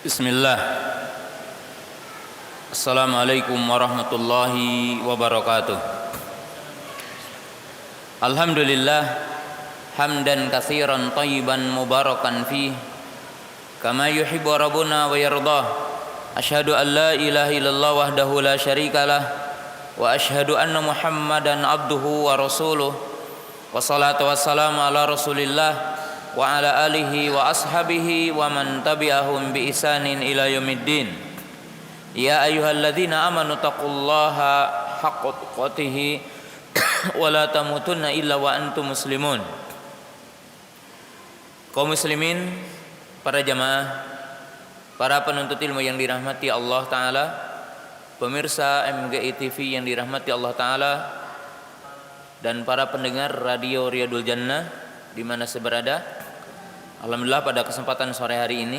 Bismillah. Assalamualaikum warahmatullahi wabarakatuh. Alhamdulillah hamdan katsiran thayyiban mubarakan fih kama yuhibbu rabbuna wa yardah. Asyhadu an la ilaha illallah wahdahu la syarikalah wa asyhadu anna Muhammadan abduhu wa rasuluh. Wassalatu wassalamu ala Rasulillah wa ala alihi wa ashabihi wa man tabi'ahum bi ihsanin ila yaumiddin. Ya ayyuhalladzina amanu taqullaha haqqa tuqatih wa la tamutunna illa wa antum muslimun. Kaum muslimin, para jamaah, para penuntut ilmu yang dirahmati Allah taala, pemirsa MGI TV yang dirahmati Allah taala, dan para pendengar radio Riyadul Jannah di mana saya berada. Alhamdulillah pada kesempatan sore hari ini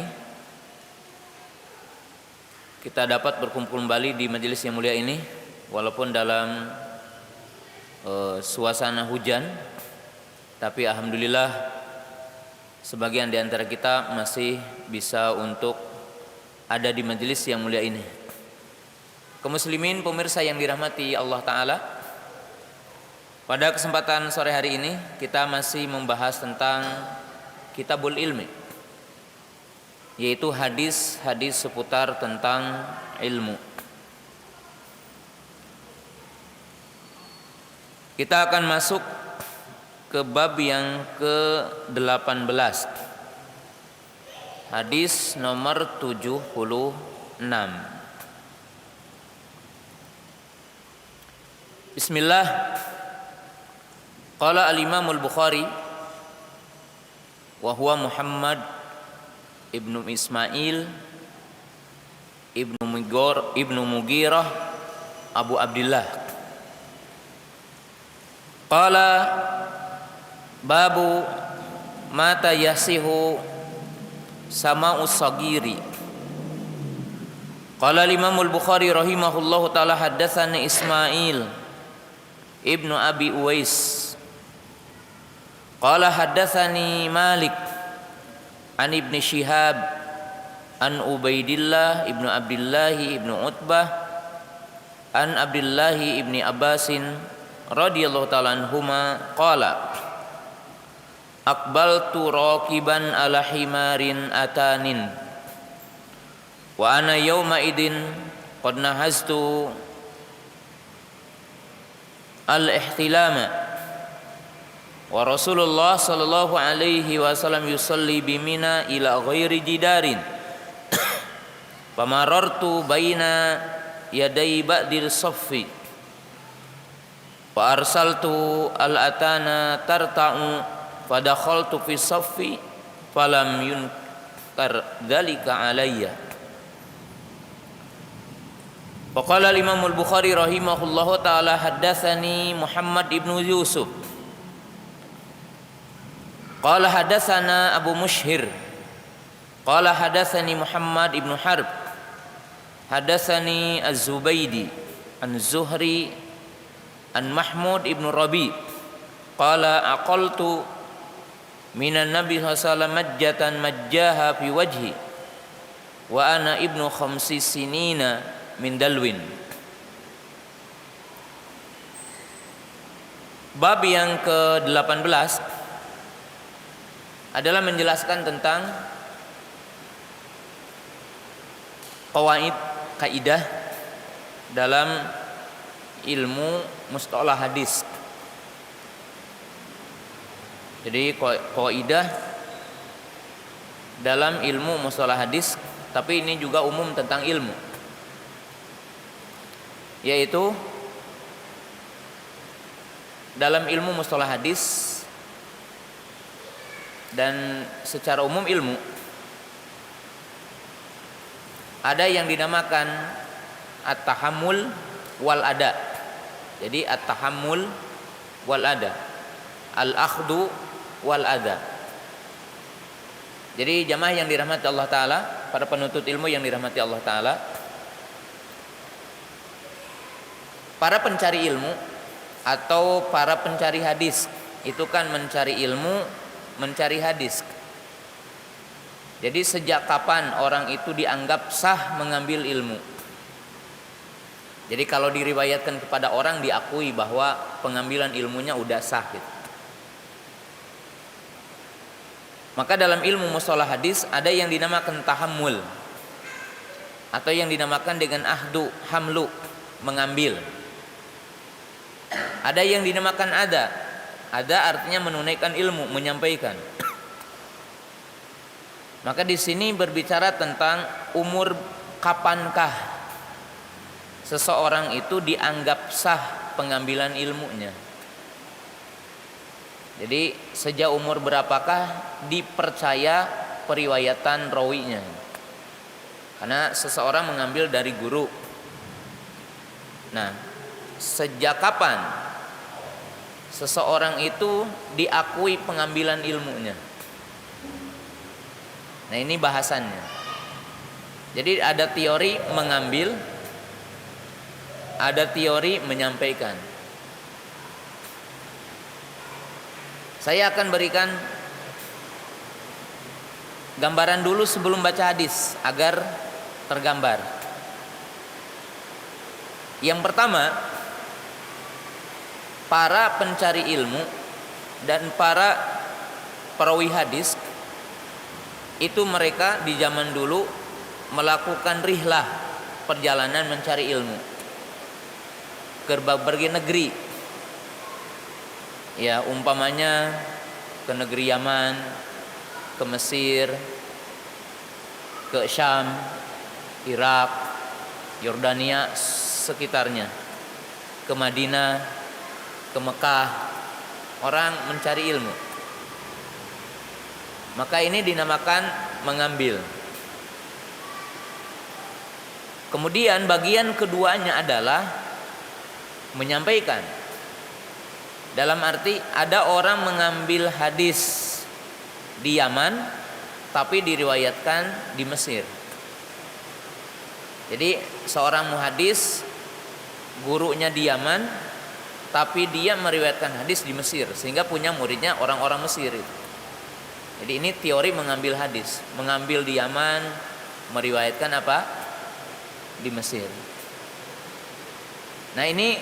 kita dapat berkumpul kembali di majelis yang mulia ini walaupun dalam suasana hujan, tapi alhamdulillah sebagian di antara kita masih bisa untuk ada di majelis yang mulia ini. Kaum muslimin, pemirsa yang dirahmati Allah taala, pada kesempatan sore hari ini kita masih membahas tentang Kitabul Ilmi, yaitu hadis-hadis seputar tentang ilmu. Kita akan masuk ke bab yang ke-18, hadis nomor 76. Bismillah. Qala al-Imam al-Bukhari wa huwa Muhammad ibnu Ismail ibnu Mughirah Abu Abdullah. Qala babu mata yasihu sama'us sagiri. Qala al-Imam al-Bukhari rahimahullahu taala haddatsana Ismail ibnu Abi Uwais qala haddatsani Malik an Ibnu Syihab an Ubaidillah ibnu Abdullah ibnu Utbah an Abdullah ibni Abbasin radhiyallahu ta'ala anhuma qala aqbaltu raqiban ala himarin atanin wa ana yawma idin qad nahaztu al-ihtilama wa Rasulullah sallallahu alaihi wasallam yusalli bimina ila ghairi jidarin famarartu baina yaday ba'dil saffi fa arsaltu al-atana tarta'u fadakhaltu fi saffi falam yunkar dzalika alayya. Faqala al-Imam al-Bukhari rahimahullahu taala haddatsani Muhammad ibnu Yusuf qala hadatsana Abu Mushhir qala hadatsani Muhammad ibnu Harb hadatsani Az-Zubaydi an Zuhri an Mahmud ibnu Rabi qala aqaltu minan Nabi sallallahu alaihi wasallam majjatan majjaha fi wajhi wa ana ibnu khamsi sinina min dalwin. Bab yang ke-18 adalah menjelaskan tentang qawaid, kaidah dalam ilmu mustalah hadis. Jadi kaidah dalam ilmu mustalah hadis, tapi ini juga umum tentang ilmu, yaitu dalam ilmu mustalah hadis dan secara umum ilmu ada yang dinamakan at-tahammul wal ada. Jadi at-tahammul wal ada, al-akhdhu wal ada. Jadi jamaah yang dirahmati Allah taala, para penuntut ilmu yang dirahmati Allah taala, para pencari ilmu atau para pencari hadis itu kan mencari ilmu, mencari hadis. Jadi sejak kapan orang itu dianggap sah mengambil ilmu? Jadi kalau diriwayatkan kepada orang diakui bahwa pengambilan ilmunya udah sah gitu. Maka dalam ilmu mustalah hadis ada yang dinamakan tahammul atau yang dinamakan dengan ahdu hamlu, mengambil. Ada yang dinamakan ada artinya menunaikan ilmu, menyampaikan. Maka di sini berbicara tentang umur kapankah seseorang itu dianggap sah pengambilan ilmunya. Jadi sejak umur berapakah dipercaya periwayatan rawinya? Karena seseorang mengambil dari guru. Nah, sejak kapan seseorang itu diakui pengambilan ilmunya? Nah, ini bahasannya. Jadi ada teori mengambil, ada teori menyampaikan. Saya akan berikan gambaran dulu sebelum baca hadis agar tergambar. Yang pertama, para pencari ilmu dan para perawi hadis itu mereka di zaman dulu melakukan rihlah, perjalanan mencari ilmu ke berbagai negeri. Ya, umpamanya ke negeri Yaman, ke Mesir, ke Syam, Irak, Yordania sekitarnya, ke Madinah, ke Mekah. Orang mencari ilmu. Maka ini dinamakan mengambil. Kemudian bagian keduanya adalah menyampaikan. Dalam arti ada orang mengambil hadis di Yaman tapi diriwayatkan di Mesir. Jadi seorang muhadis gurunya di Yaman tapi dia meriwayatkan hadis di Mesir sehingga punya muridnya orang-orang Mesir itu. Jadi ini teori mengambil hadis, mengambil di Yaman, meriwayatkan apa? Di Mesir. Nah, ini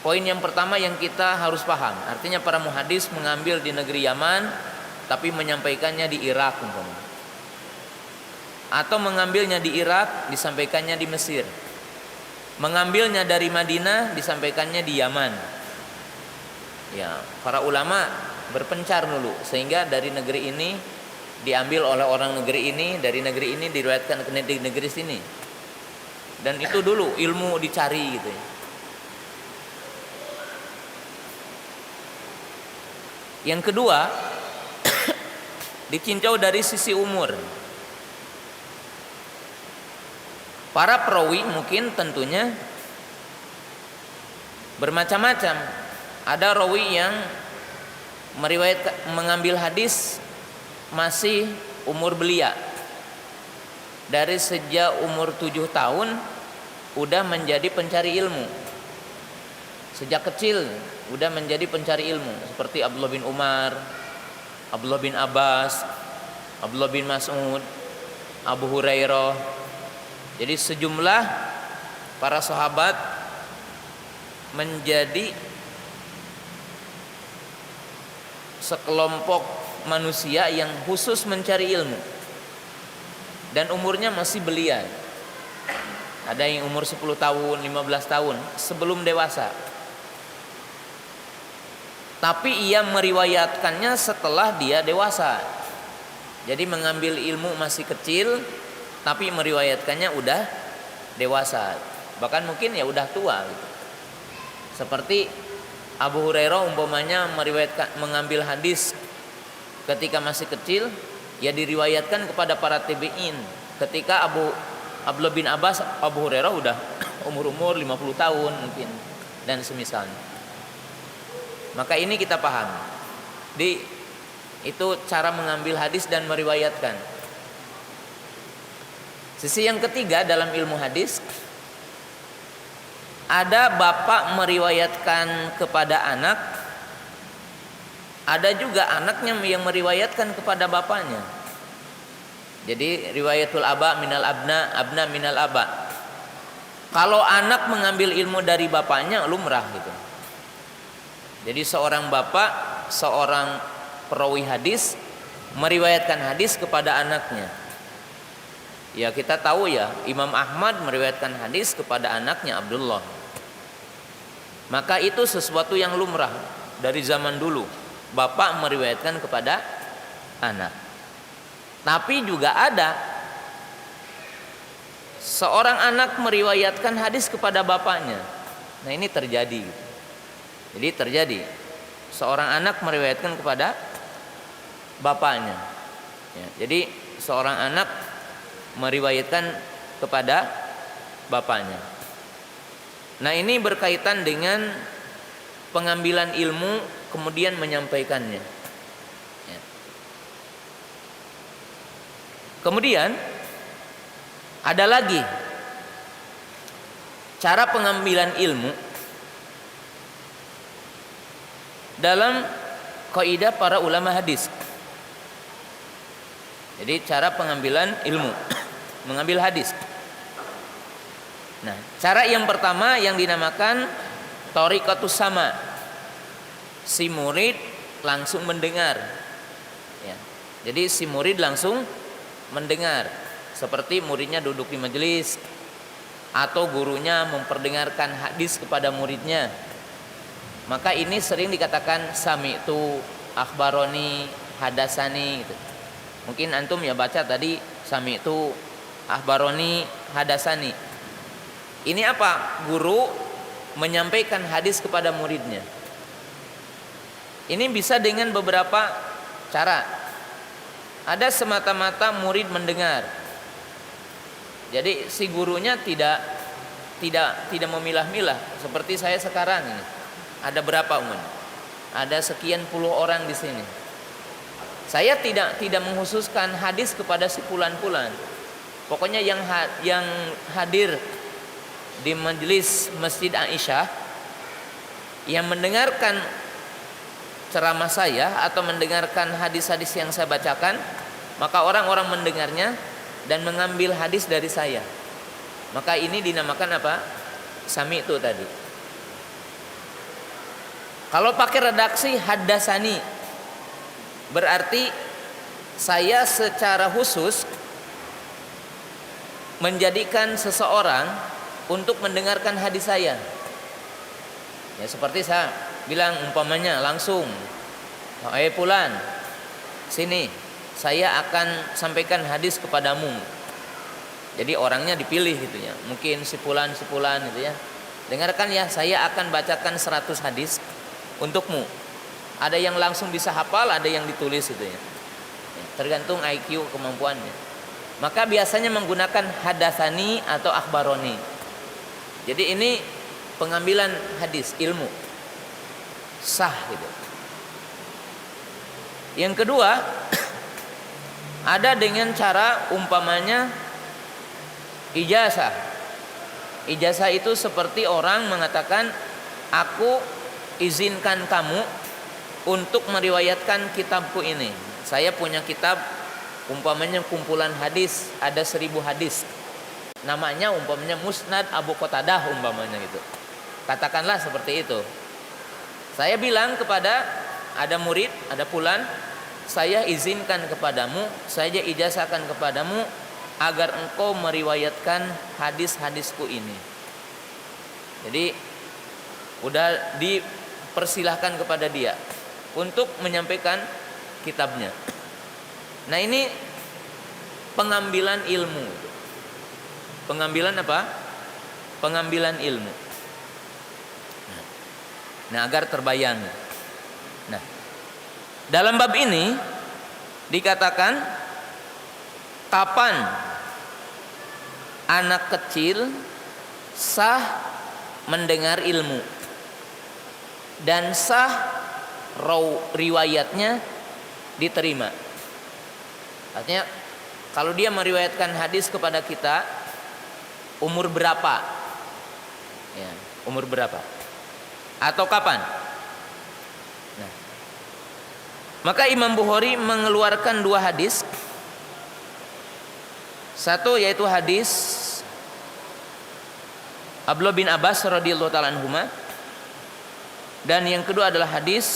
poin yang pertama yang kita harus paham. Artinya para muhadis mengambil di negeri Yaman tapi menyampaikannya di Irak umpamanya. Atau mengambilnya di Irak disampaikannya di Mesir. Mengambilnya dari Madinah disampaikannya di Yaman. Ya, para ulama berpencar dulu sehingga dari negeri ini diambil oleh orang negeri ini, dari negeri ini diriwayatkan ke negeri sini. Dan itu dulu ilmu dicari gitu ya. Yang kedua, ditinjau dari sisi umur. Para perawi mungkin tentunya bermacam-macam. Ada rawi yang mengambil hadis masih umur belia. Dari sejak umur 7 tahun udah menjadi pencari ilmu. Sejak kecil udah menjadi pencari ilmu seperti Abdullah bin Umar, Abdullah bin Abbas, Abdullah bin Mas'ud, Abu Hurairah. Jadi sejumlah para sahabat menjadi sekelompok manusia yang khusus mencari ilmu dan umurnya masih belia. Ada yang umur 10 tahun, 15 tahun sebelum dewasa. Tapi ia meriwayatkannya setelah dia dewasa. Jadi mengambil ilmu masih kecil tapi meriwayatkannya udah dewasa. Bahkan mungkin ya udah tua gitu. Seperti Abu Hurairah umpamanya mengambil hadis ketika masih kecil, ya diriwayatkan kepada para tabi'in. Ketika Abdullah bin Abbas, Abu Hurairah udah umur 50 tahun mungkin dan semisalnya. Maka ini kita paham. Itu cara mengambil hadis dan meriwayatkan. Sisi yang ketiga dalam ilmu hadis, ada bapak meriwayatkan kepada anak Ada juga anaknya yang meriwayatkan kepada bapaknya. Jadi riwayatul aba minal abna, abna minal aba. Kalau anak mengambil ilmu dari bapaknya lumrah gitu. Jadi seorang bapak, seorang perawi hadis meriwayatkan hadis kepada anaknya. Ya kita tahu ya, Imam Ahmad meriwayatkan hadis kepada anaknya Abdullah. Maka itu sesuatu yang lumrah dari zaman dulu. Bapak meriwayatkan kepada anak. Tapi juga ada seorang anak meriwayatkan hadis kepada bapaknya. Nah ini terjadi. Jadi terjadi seorang anak meriwayatkan kepada bapaknya. Ya, jadi seorang anak meriwayatkan kepada bapaknya. Nah ini berkaitan dengan pengambilan ilmu kemudian menyampaikannya. Ya. Kemudian ada lagi cara pengambilan ilmu dalam kaidah para ulama hadis. Jadi cara pengambilan ilmu, mengambil hadis. Nah, cara yang pertama yang dinamakan thariqatus sama. Si murid langsung mendengar. Ya. Jadi si murid langsung mendengar. Seperti muridnya duduk di majelis atau gurunya memperdengarkan hadis kepada muridnya. Maka ini sering dikatakan sami'tu, akhbaroni, hadasani gitu. Mungkin antum ya baca tadi sami'tu, akhbaroni, hadasani. Ini apa? Guru menyampaikan hadis kepada muridnya. Ini bisa dengan beberapa cara. Ada semata-mata murid mendengar. Jadi si gurunya tidak memilah-milah seperti saya sekarang ini. Ada berapa umumnya? Ada sekian puluh orang di sini. Saya tidak menghususkan hadis kepada si fulan-fulan. Pokoknya yang hadir di majelis Masjid Aisyah yang mendengarkan ceramah saya atau mendengarkan hadis-hadis yang saya bacakan, maka orang-orang mendengarnya dan mengambil hadis dari saya. Maka ini dinamakan apa? Sami itu tadi. Kalau pakai redaksi hadasani, berarti saya secara khusus menjadikan seseorang untuk mendengarkan hadis saya. Ya seperti saya bilang umpamanya langsung, fulan, sini, saya akan sampaikan hadis kepadamu. Jadi orangnya dipilih gitu ya. Mungkin si fulan gitu ya. Dengarkan ya, saya akan bacakan 100 hadis untukmu. Ada yang langsung bisa hafal, ada yang ditulis gitu ya. Tergantung IQ kemampuannya. Maka biasanya menggunakan hadasani atau akhbaroni. Jadi ini pengambilan hadis, ilmu sah gitu. Yang kedua, ada dengan cara umpamanya ijazah. Ijazah itu seperti orang mengatakan, aku izinkan kamu untuk meriwayatkan kitabku ini. Saya punya kitab umpamanya kumpulan hadis, ada 1000 hadis. Namanya umpamanya Musnad Abu Qatadah umpamanya gitu. Katakanlah seperti itu. Saya bilang kepada ada murid, ada fulan, saya izinkan kepadamu, saya ijazahkan kepadamu agar engkau meriwayatkan hadis-hadisku ini. Jadi udah dipersilahkan kepada dia untuk menyampaikan kitabnya. Nah ini pengambilan ilmu. Pengambilan apa? Pengambilan ilmu. Nah agar terbayang. Nah dalam bab ini dikatakan kapan anak kecil sah mendengar ilmu dan sah riwayatnya diterima. Artinya kalau dia meriwayatkan hadis kepada kita, umur berapa? Ya, umur berapa? Atau kapan? Nah, Maka Imam Bukhari mengeluarkan dua hadis. Satu yaitu hadis Abdullah bin Abbas radhiyallahu taala anhuma, dan yang kedua adalah hadis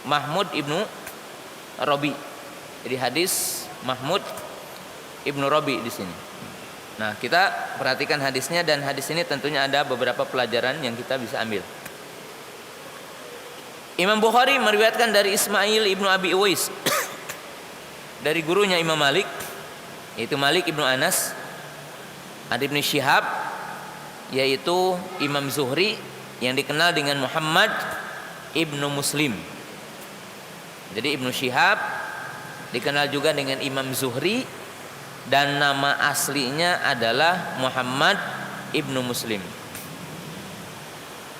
Mahmud ibnu Rabi. Jadi hadis Mahmud ibnu Rabi di sini. Nah, kita perhatikan hadisnya, dan hadis ini tentunya ada beberapa pelajaran yang kita bisa ambil. Imam Bukhari meriwayatkan dari Ismail ibnu Abi Uwais dari gurunya Imam Malik, yaitu Malik ibnu Anas, ada Ibnu Syihab, yaitu Imam Zuhri yang dikenal dengan Muhammad ibnu Muslim. Jadi Ibnu Syihab dikenal juga dengan Imam Zuhri, dan nama aslinya adalah Muhammad ibnu Muslim.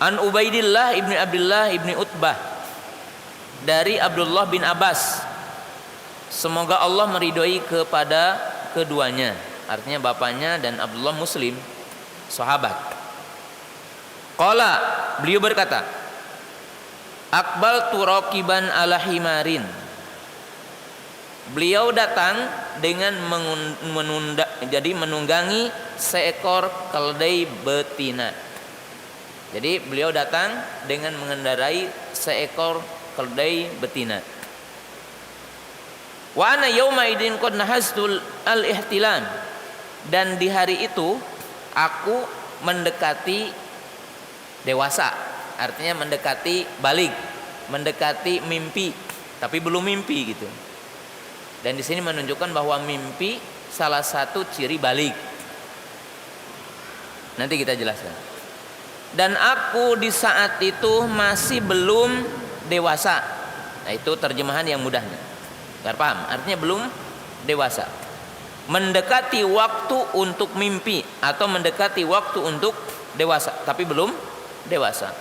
An Ubaidillah ibni Abdullah ibni Utbah, dari Abdullah bin Abbas, semoga Allah meridhoi kepada keduanya, artinya bapaknya dan Abdullah Muslim, sahabat. Qala, beliau berkata, Aqbaltu raqiban ala himarin. Beliau datang dengan menunggangi seekor keledai betina. Jadi beliau datang dengan mengendarai seekor keledai betina. Wa ana yauma idin qad nahastul al-ihtilam, dan di hari itu aku mendekati dewasa, artinya mendekati balik, mendekati mimpi, tapi belum mimpi gitu. Dan di sini menunjukkan bahwa mimpi salah satu ciri balik. Nanti kita jelaskan. Dan aku di saat itu masih belum dewasa. Nah, itu terjemahan yang mudahnya. Biar paham, artinya belum dewasa. Mendekati waktu untuk mimpi atau mendekati waktu untuk dewasa, tapi belum dewasa.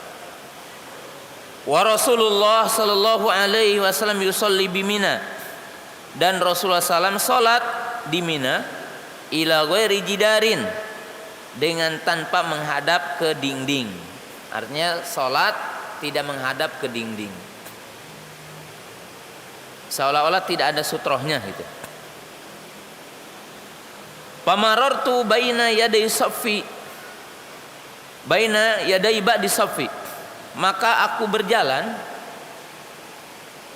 Wa Rasulullah sallallahu alaihi wasallam yusolli bimina, dan Rasulullah SAW salat di Mina ila ghairi jidarin, dengan tanpa menghadap ke dinding. Artinya salat tidak menghadap ke dinding, seolah-olah tidak ada sutrohnya gitu. Pamarartu baina yaday saffi, baina yaday ba'di saffi, maka aku berjalan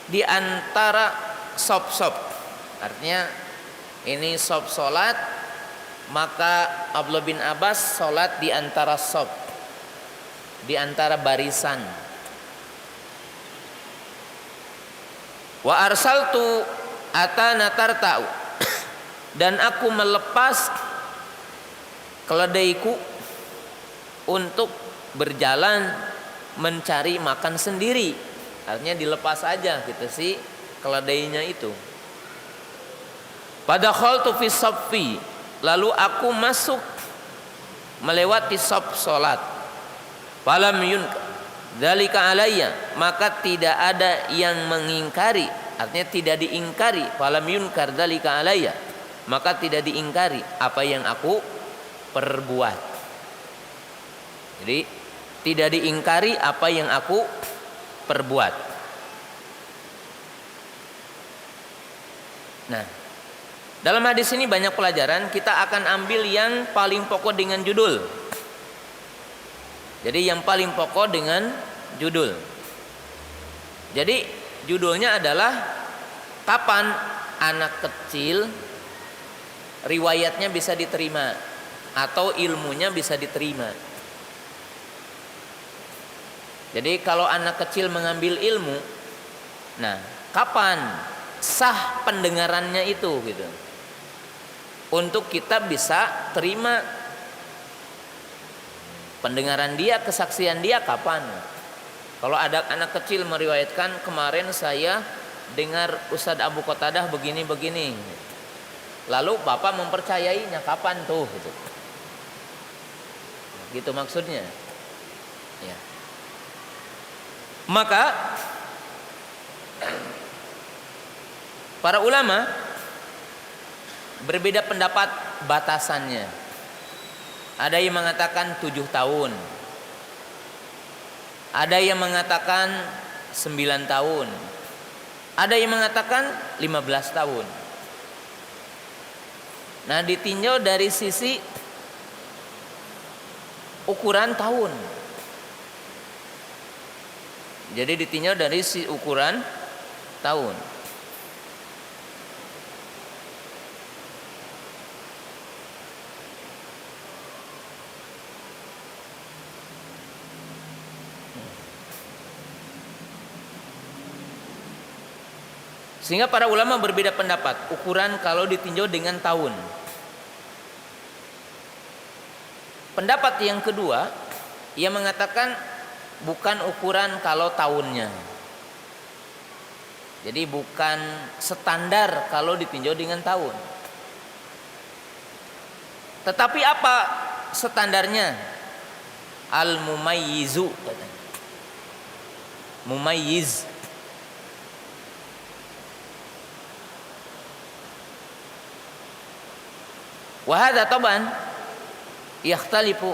di antara sop-sop. Artinya ini sop salat, maka Abdullah bin Abbas salat di antara sop, di antara barisan. Wa arsaltu atana tarta'u, dan aku melepas keledaiku untuk berjalan mencari makan sendiri. Artinya dilepas aja gitu sih keledainya itu. Pada khaltu fi saffi, lalu aku masuk melewati saf salat. Falam yunkar dzalika alayya, maka tidak ada yang mengingkari, artinya tidak diingkari. Falam yunkar dzalika alayya, maka tidak diingkari apa yang aku perbuat. Jadi tidak diingkari apa yang aku perbuat. Nah, dalam hadis ini banyak pelajaran. Kita akan ambil yang paling pokok dengan judul. Jadi yang paling pokok dengan judul. Jadi judulnya adalah kapan anak kecil riwayatnya bisa diterima atau ilmunya bisa diterima. Jadi kalau anak kecil mengambil ilmu, nah kapan sah pendengarannya itu gitu, untuk kita bisa terima pendengaran dia, kesaksian dia kapan. Kalau ada anak kecil meriwayatkan, kemarin saya dengar Ustadz Abu Qatadah begini-begini, lalu bapak mempercayainya, kapan tuh gitu. Gitu maksudnya ya. Maka para ulama berbeda pendapat batasannya. Ada yang mengatakan 7 tahun, ada yang mengatakan 9 tahun, Ada yang mengatakan 15 tahun. Nah, ditinjau dari sisi ukuran tahun. Jadi ditinjau dari sisi ukuran tahun. Sehingga para ulama berbeda pendapat ukuran kalau ditinjau dengan tahun. Pendapat yang kedua, ia mengatakan bukan ukuran kalau tahunnya. Jadi bukan standar kalau ditinjau dengan tahun. Tetapi apa standarnya? Al-mumayyizu katanya. Mumayyiz. Wahada taban yakhtalifu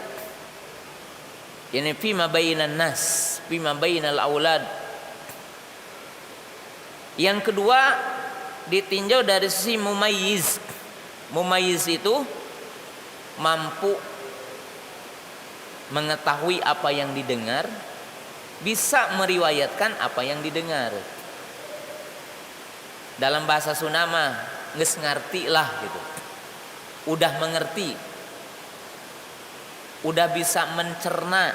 yani fima bainan nas, fima bainal aulad. Yang kedua ditinjau dari sisi mumayyiz. Mumayyiz itu mampu mengetahui apa yang didengar, bisa meriwayatkan apa yang didengar. Dalam bahasa Sunda mah geus ngarti lah gitu. Udah mengerti, udah bisa mencerna,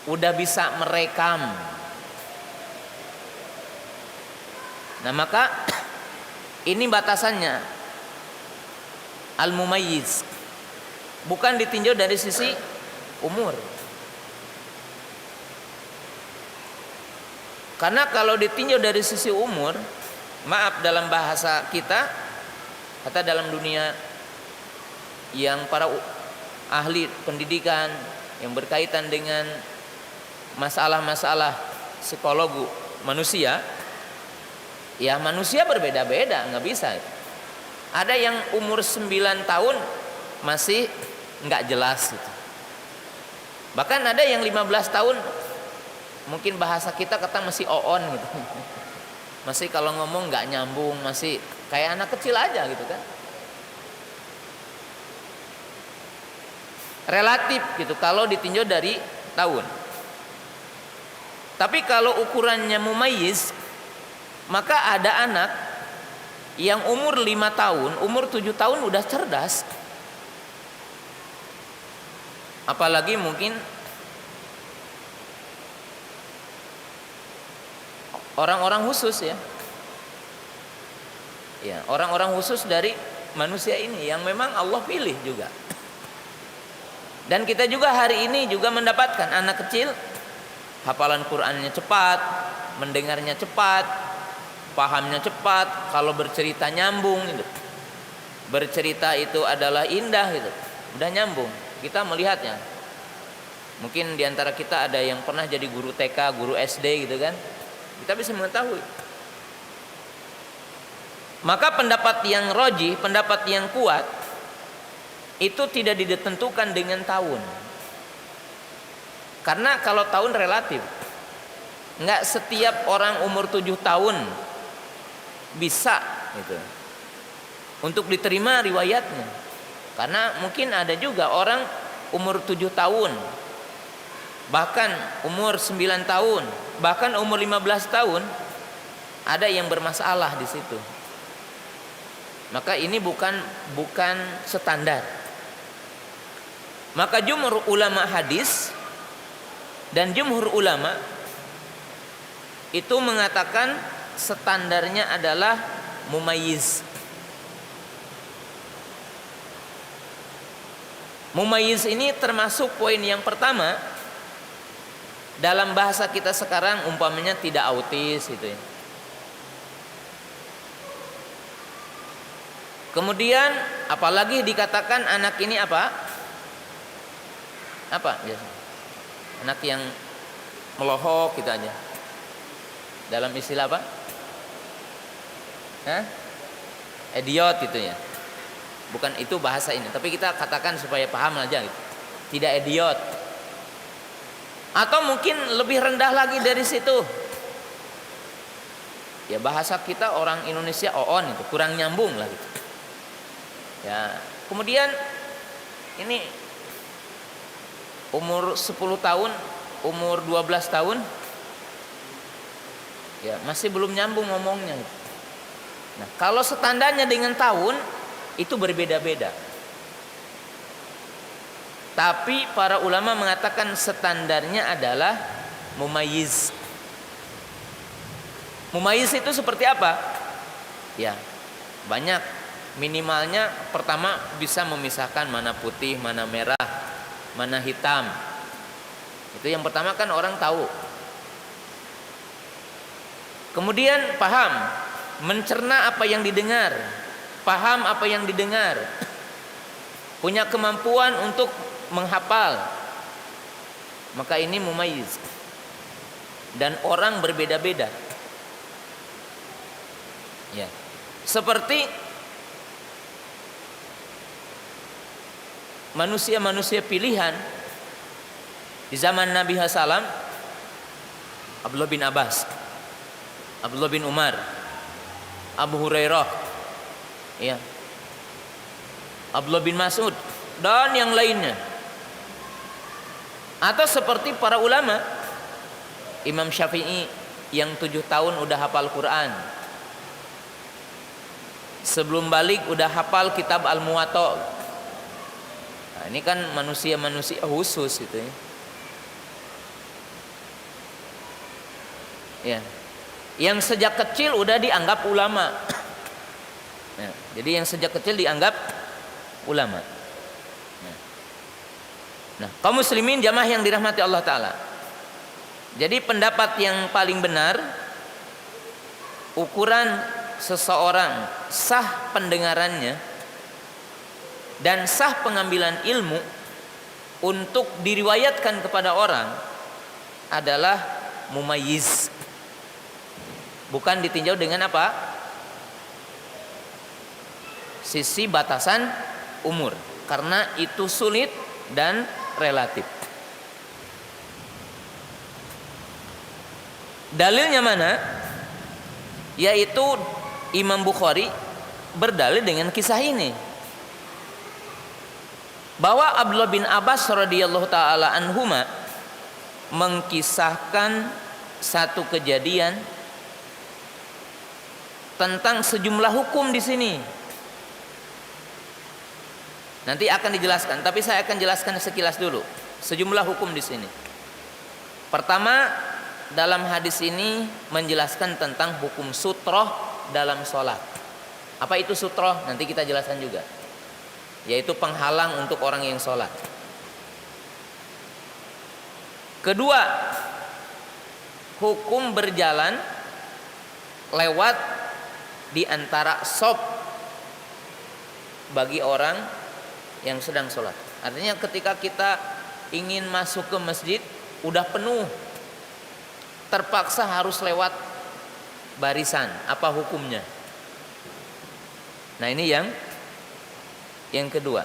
udah bisa merekam. Nah, maka ini batasannya al-mumayyiz. Bukan ditinjau dari sisi umur. Karena kalau ditinjau dari sisi umur, maaf dalam bahasa kita, kata dalam dunia yang para ahli pendidikan yang berkaitan dengan masalah-masalah psikologi manusia, ya manusia berbeda-beda, nggak bisa. Ada yang umur 9 tahun masih nggak jelas gitu. Bahkan ada yang 15 tahun mungkin bahasa kita kata masih oon gitu. Masih kalau ngomong nggak nyambung, masih kayak anak kecil aja gitu kan. Relatif gitu kalau ditinjau dari tahun. Tapi kalau ukurannya mumayyiz, maka ada anak yang umur 5 tahun, umur 7 tahun udah cerdas. Apalagi mungkin orang-orang khusus ya. Ya, orang-orang khusus dari manusia ini yang memang Allah pilih juga. Dan kita juga hari ini juga mendapatkan anak kecil hafalan Qur'annya cepat, mendengarnya cepat, pahamnya cepat, kalau bercerita nyambung gitu. Bercerita itu adalah indah gitu. Udah nyambung. Kita melihatnya. Mungkin diantara kita ada yang pernah jadi guru TK, guru SD gitu kan. Kita bisa mengetahui. Maka pendapat yang rajih, pendapat yang kuat itu tidak ditentukan dengan tahun. Karena kalau tahun relatif, nggak setiap orang umur 7 tahun bisa gitu untuk diterima riwayatnya. Karena mungkin ada juga orang umur 7 tahun, bahkan umur 9 tahun, bahkan umur 15 tahun ada yang bermasalah di situ. Maka ini bukan standar. Maka jumhur ulama hadis dan jumhur ulama itu mengatakan standarnya adalah mumayyiz. Mumayyiz ini termasuk poin yang pertama dalam bahasa kita sekarang, umpamanya tidak autis gitu ya. Kemudian apalagi dikatakan anak ini apa? Apa biasa? Anak yang melohok gitu aja. Dalam istilah apa? Idiot gitu ya. Bukan itu bahasa ini, tapi kita katakan supaya paham aja gitu. Tidak idiot. Atau mungkin lebih rendah lagi dari situ. Ya bahasa kita orang Indonesia oon itu kurang nyambung lah gitu. Ya, kemudian ini umur 10 tahun, umur 12 tahun ya masih belum nyambung ngomongnya. Nah, kalau standarnya dengan tahun itu berbeda-beda. Tapi para ulama mengatakan standarnya adalah mumayyiz. Mumayyiz itu seperti apa? Ya, banyak. Minimalnya pertama bisa memisahkan mana putih, mana merah, mana hitam. Itu yang pertama kan orang tahu. Kemudian paham, mencerna apa yang didengar, paham apa yang didengar, punya kemampuan untuk menghafal. Maka ini mumayyiz. Dan orang berbeda-beda. Ya. Seperti manusia-manusia pilihan di zaman Nabi SAW, Abdullah bin Abbas, Abdullah bin Umar, Abu Hurairah, ya, Abdullah bin Mas'ud dan yang lainnya. Atau seperti para ulama, Imam Syafi'i yang 7 tahun udah hafal Quran, sebelum balik udah hafal kitab Al-Muwatta. Nah, ini kan manusia-manusia khusus itu ya. Ya. Yang sejak kecil udah dianggap ulama. Nah, jadi yang sejak kecil dianggap ulama. Nah, kaum muslimin jamaah yang dirahmati Allah Ta'ala. Jadi pendapat yang paling benar, ukuran seseorang sah pendengarannya dan sah pengambilan ilmu untuk diriwayatkan kepada orang adalah mumayyiz. Bukan ditinjau dengan apa? Sisi batasan umur, karena itu sulit dan relatif. Dalilnya mana? Yaitu Imam Bukhari berdalil dengan kisah ini, bahwa Abdullah bin Abbas radhiyallahu taala anhuma mengkisahkan satu kejadian tentang sejumlah hukum di sini. Nanti akan dijelaskan, tapi saya akan jelaskan sekilas dulu sejumlah hukum di sini. Pertama, dalam hadis ini menjelaskan tentang hukum sutroh dalam sholat. Apa itu sutroh? Nanti kita jelaskan juga. Yaitu penghalang untuk orang yang sholat. Kedua, hukum berjalan lewat di antara shaf bagi orang yang sedang sholat. Artinya ketika kita ingin masuk ke masjid udah penuh, terpaksa harus lewat barisan. Apa hukumnya? Nah, ini yang kedua.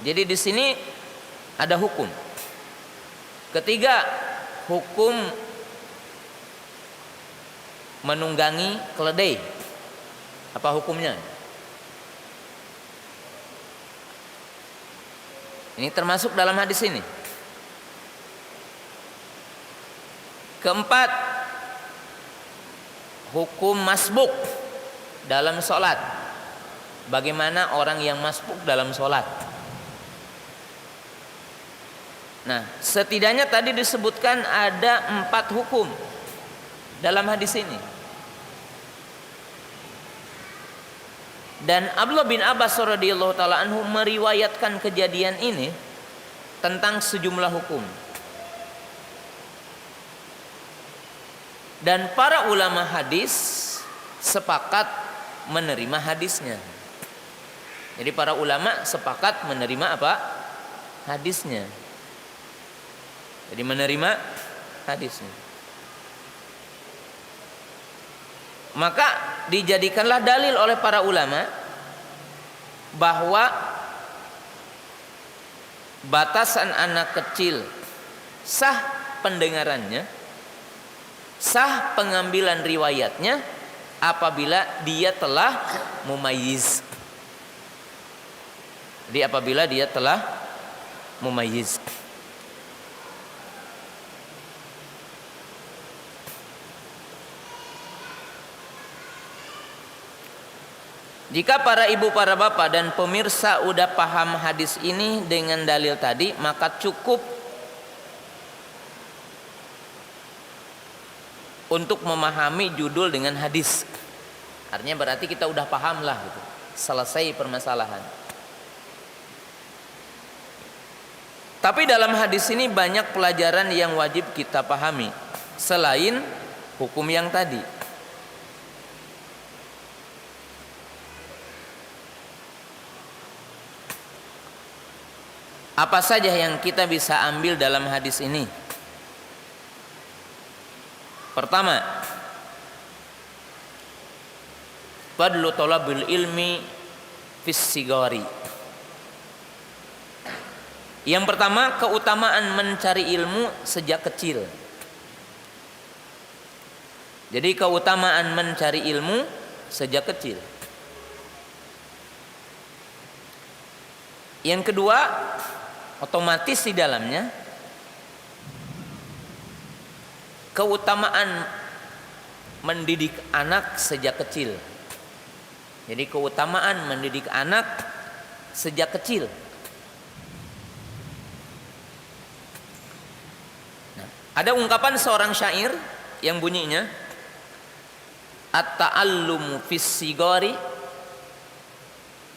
Jadi di sini ada hukum. Ketiga, hukum menunggangi keledai. Apa hukumnya? Ini termasuk dalam hadis ini. Keempat, hukum masbuk dalam sholat. Bagaimana orang yang masbuk dalam sholat? Nah, setidaknya tadi disebutkan ada 4 hukum dalam hadis ini. Dan Abdullah bin Abbas radhiyallahu taala anhu meriwayatkan kejadian ini tentang sejumlah hukum. Dan para ulama hadis sepakat menerima hadisnya. Jadi para ulama sepakat menerima apa? Hadisnya. Jadi menerima hadisnya. Maka dijadikanlah dalil oleh para ulama bahwa batasan anak kecil sah pendengarannya, sah pengambilan riwayatnya apabila dia telah mumayyiz. Jadi apabila dia telah mumayyiz. Jika para ibu, para bapak dan pemirsa udah paham hadis ini dengan dalil tadi, maka cukup untuk memahami judul dengan hadis. Artinya berarti kita udah paham lah gitu. Selesai permasalahan. Tapi dalam hadis ini banyak pelajaran yang wajib kita pahami selain hukum yang tadi. Apa saja yang kita bisa ambil dalam hadis ini? Pertama, fadlu talabil ilmi fis sigari. Yang pertama, keutamaan mencari ilmu sejak kecil. Jadi keutamaan mencari ilmu sejak kecil. Yang kedua, otomatis di dalamnya keutamaan mendidik anak sejak kecil. Jadi keutamaan mendidik anak sejak kecil. Nah, ada ungkapan seorang syair yang bunyinya at-ta'allumu fis sigari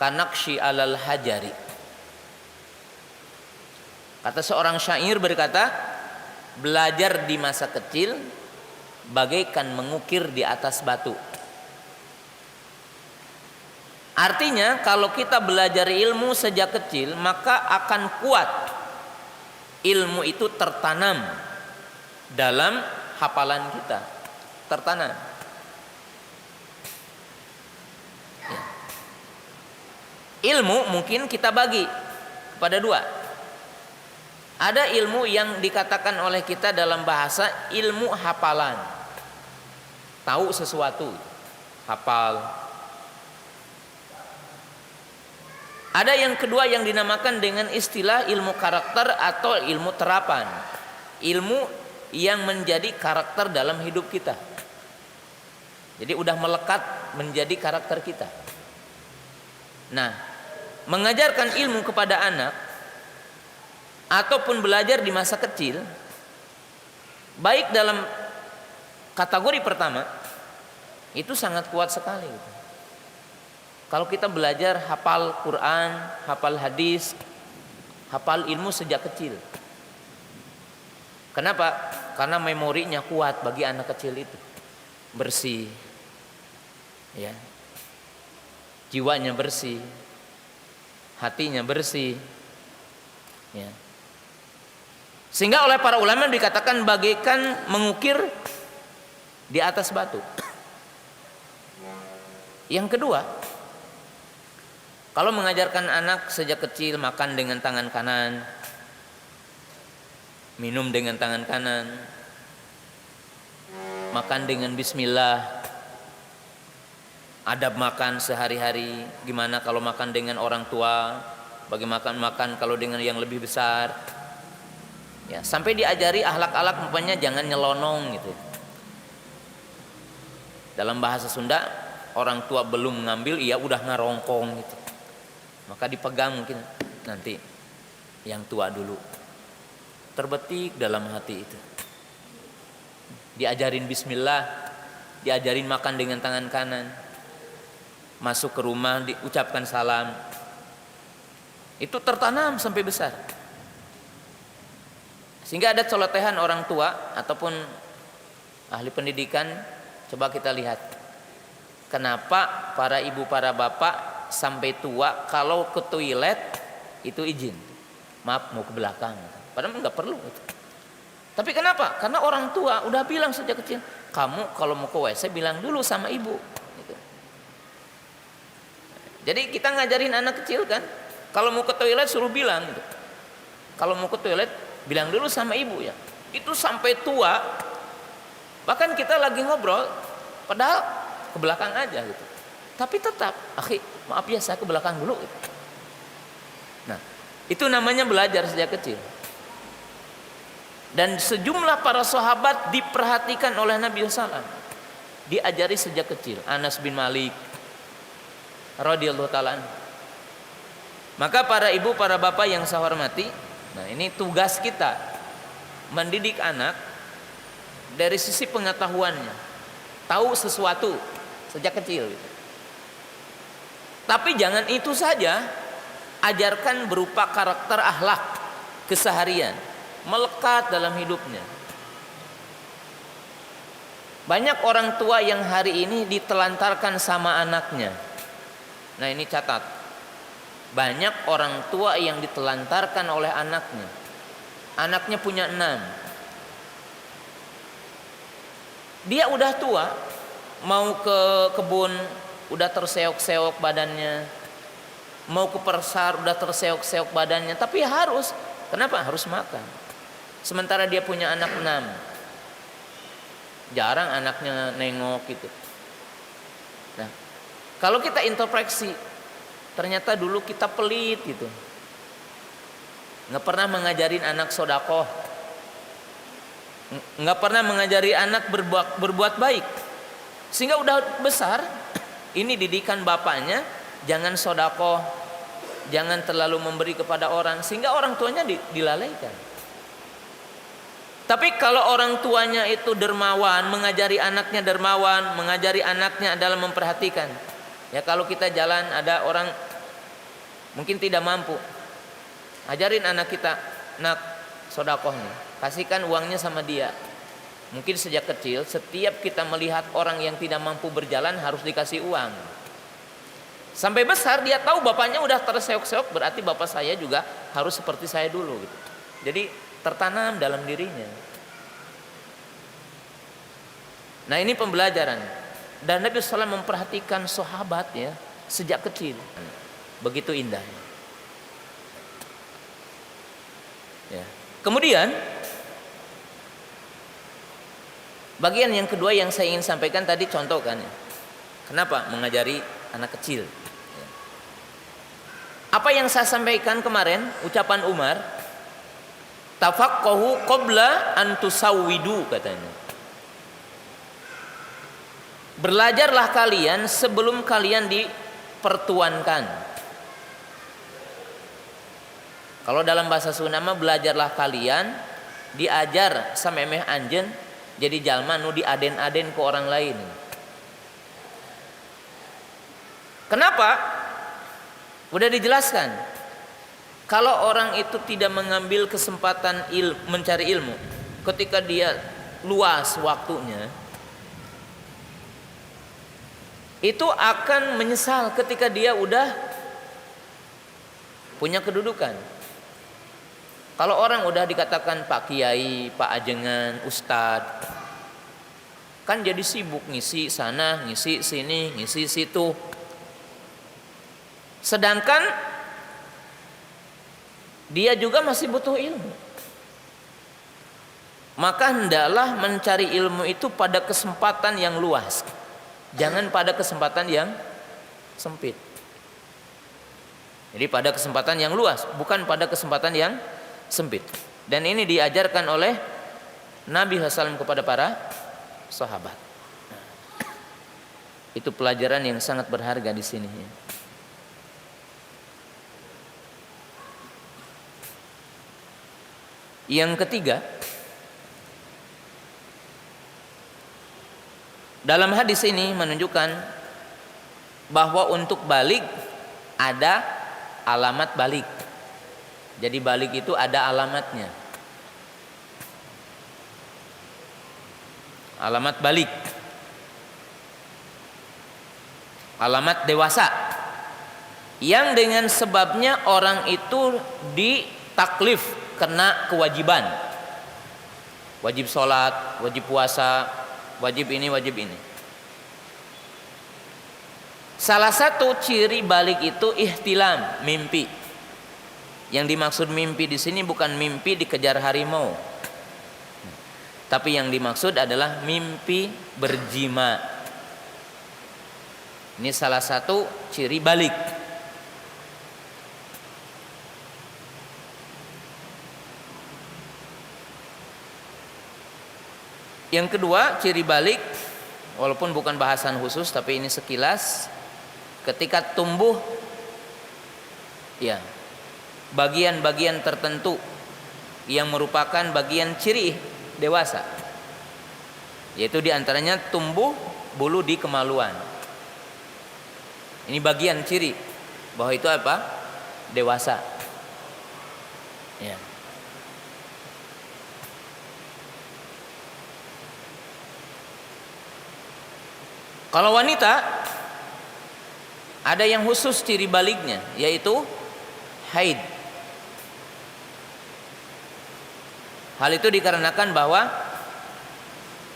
kanakshi alal hajari. Kata seorang syair berkata, belajar di masa kecil bagaikan mengukir di atas batu. Artinya kalau kita belajar ilmu sejak kecil, maka akan kuat ilmu itu tertanam dalam hafalan kita. Tertanam. Ilmu mungkin kita bagi kepada dua. Ada ilmu yang dikatakan oleh kita dalam bahasa ilmu hafalan. Tahu sesuatu, hafal. Ada yang kedua yang dinamakan dengan istilah ilmu karakter atau ilmu terapan. Ilmu yang menjadi karakter dalam hidup kita. Jadi udah melekat menjadi karakter kita. Nah, mengajarkan ilmu kepada anak ataupun belajar di masa kecil, baik dalam kategori pertama itu sangat kuat sekali. Kalau kita belajar hafal Quran, hafal hadis, hafal ilmu sejak kecil. Kenapa? Karena memorinya kuat bagi anak kecil itu, bersih, ya, jiwanya bersih, hatinya bersih, ya. Sehingga oleh para ulama dikatakan bagaikan mengukir di atas batu. Yang kedua, kalau mengajarkan anak sejak kecil makan dengan tangan kanan, minum dengan tangan kanan, makan dengan bismillah, adab makan sehari-hari, gimana kalau makan dengan orang tua, bagaimana makan kalau dengan yang lebih besar. Ya, sampai diajari akhlak-akhlak, umpamanya jangan nyelonong gitu. Dalam bahasa Sunda, orang tua belum mengambil, ia udah ngarongkong gitu. Maka dipegang mungkin nanti yang tua dulu. Terbetik dalam hati itu. Diajarin bismillah, diajarin makan dengan tangan kanan. Masuk ke rumah diucapkan salam. Itu tertanam sampai besar. Sehingga ada celotehan orang tua ataupun ahli pendidikan. Coba kita lihat, kenapa para ibu, para bapak sampai tua kalau ke toilet itu izin, maaf mau ke belakang, padahal nggak perlu itu. Tapi kenapa? Karena orang tua udah bilang sejak kecil, kamu kalau mau ke WC bilang dulu sama ibu gitu. Jadi kita ngajarin anak kecil kan, kalau mau ke toilet suruh bilang gitu. Kalau mau ke toilet bilang dulu sama ibu ya. Itu sampai tua. Bahkan kita lagi ngobrol, padahal ke belakang aja gitu. Tapi tetap, akhi, maaf ya saya ke belakang dulu gitu. Nah, itu namanya belajar sejak kecil. Dan sejumlah para sahabat diperhatikan oleh Nabi SAW, diajari sejak kecil. Anas bin Malik radhiyallahu ta'ala anhu. Maka para ibu, para bapak yang saya hormati, nah ini tugas kita mendidik anak dari sisi pengetahuannya, tahu sesuatu sejak kecil gitu. Tapi jangan itu saja, ajarkan berupa karakter akhlak keseharian, melekat dalam hidupnya. Banyak orang tua yang hari ini ditelantarkan sama anaknya. Nah ini catat, banyak orang tua yang ditelantarkan oleh anaknya. Anaknya punya 6. Dia udah tua, mau ke kebun udah terseok-seok badannya, mau ke pasar udah terseok-seok badannya, tapi harus, kenapa? Harus makan. Sementara dia punya anak 6, jarang anaknya nengok gitu. Nah, kalau kita introspeksi, ternyata dulu kita pelit gitu, nggak pernah mengajarin anak sodakoh, nggak pernah mengajari anak berbuat baik, sehingga udah besar ini didikan bapaknya, jangan sodakoh, jangan terlalu memberi kepada orang, sehingga orang tuanya dilalaikan. Tapi kalau orang tuanya itu dermawan, mengajari anaknya dermawan, mengajari anaknya adalah memperhatikan. Ya kalau kita jalan ada orang mungkin tidak mampu, ajarin anak kita, nak sodakoh nih, kasihkan uangnya sama dia. Mungkin sejak kecil setiap kita melihat orang yang tidak mampu berjalan harus dikasih uang. Sampai besar dia tahu bapaknya udah terseok-seok, berarti bapak saya juga harus seperti saya dulu gitu. Jadi tertanam dalam dirinya. Nah ini pembelajaran. Dan Nabi SAW memperhatikan sahabat ya sejak kecil. Begitu indah. Ya. Kemudian bagian yang kedua yang saya ingin sampaikan tadi contoh kan ya. Kenapa mengajari anak kecil? Ya. Apa yang saya sampaikan kemarin, ucapan Umar, tafaqqahu qabla an tusawwidu katanya. Belajarlah kalian sebelum kalian dipertuankan. Kalau dalam bahasa Sunda mah belajarlah kalian, diajar samemeh anjeun jadi jalma nu diaden-aden ke orang lain. Kenapa? Udah dijelaskan. Kalau orang itu tidak mengambil kesempatan mencari ilmu, ketika dia luas waktunya, itu akan menyesal ketika dia udah punya kedudukan. Kalau orang udah dikatakan Pak Kiai, Pak Ajengan, Ustadz, kan jadi sibuk ngisi sana, ngisi sini, ngisi situ. Sedangkan dia juga masih butuh ilmu. Maka hendaklah mencari ilmu itu pada kesempatan yang luas, jangan pada kesempatan yang sempit. Jadi pada kesempatan yang luas, bukan pada kesempatan yang sempit. Dan ini diajarkan oleh Nabi SAW kepada para sahabat. Itu pelajaran yang sangat berharga di sini. Yang ketiga, dalam hadis ini menunjukkan bahwa untuk balik ada alamat balik. Jadi balik itu ada alamatnya. Alamat balik. Alamat dewasa. Yang dengan sebabnya orang itu ditaklif kena kewajiban. Wajib sholat, wajib puasa, wajib ini, wajib ini. Salah satu ciri balik itu ihtilam, mimpi. Yang dimaksud mimpi di sini bukan mimpi dikejar harimau, tapi yang dimaksud adalah mimpi berjima. Ini salah satu ciri balik. Yang kedua, ciri balik, walaupun bukan bahasan khusus tapi ini sekilas, ketika tumbuh ya bagian-bagian tertentu yang merupakan bagian ciri dewasa, yaitu diantaranya tumbuh bulu di kemaluan. Ini bagian ciri bahwa itu apa? Dewasa. Ya. Kalau wanita ada yang khusus ciri baliknya, yaitu haid. Hal itu dikarenakan bahwa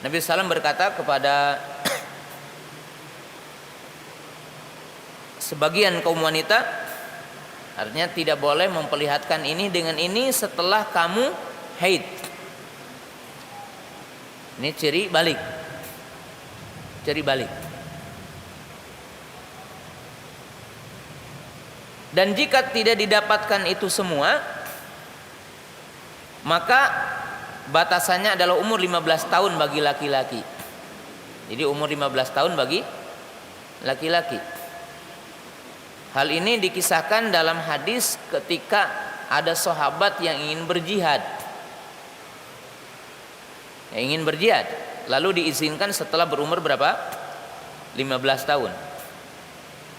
Nabi SAW berkata kepada sebagian kaum wanita, artinya tidak boleh memperlihatkan ini dengan ini setelah kamu haid. Ini ciri balik. Ciri balik. Dan jika tidak didapatkan itu semua, maka batasannya adalah umur 15 tahun bagi laki-laki. Jadi umur 15 tahun bagi laki-laki. Hal ini dikisahkan dalam hadis ketika ada sahabat yang ingin berjihad. Yang ingin berjihad, lalu diizinkan setelah berumur berapa? 15 tahun.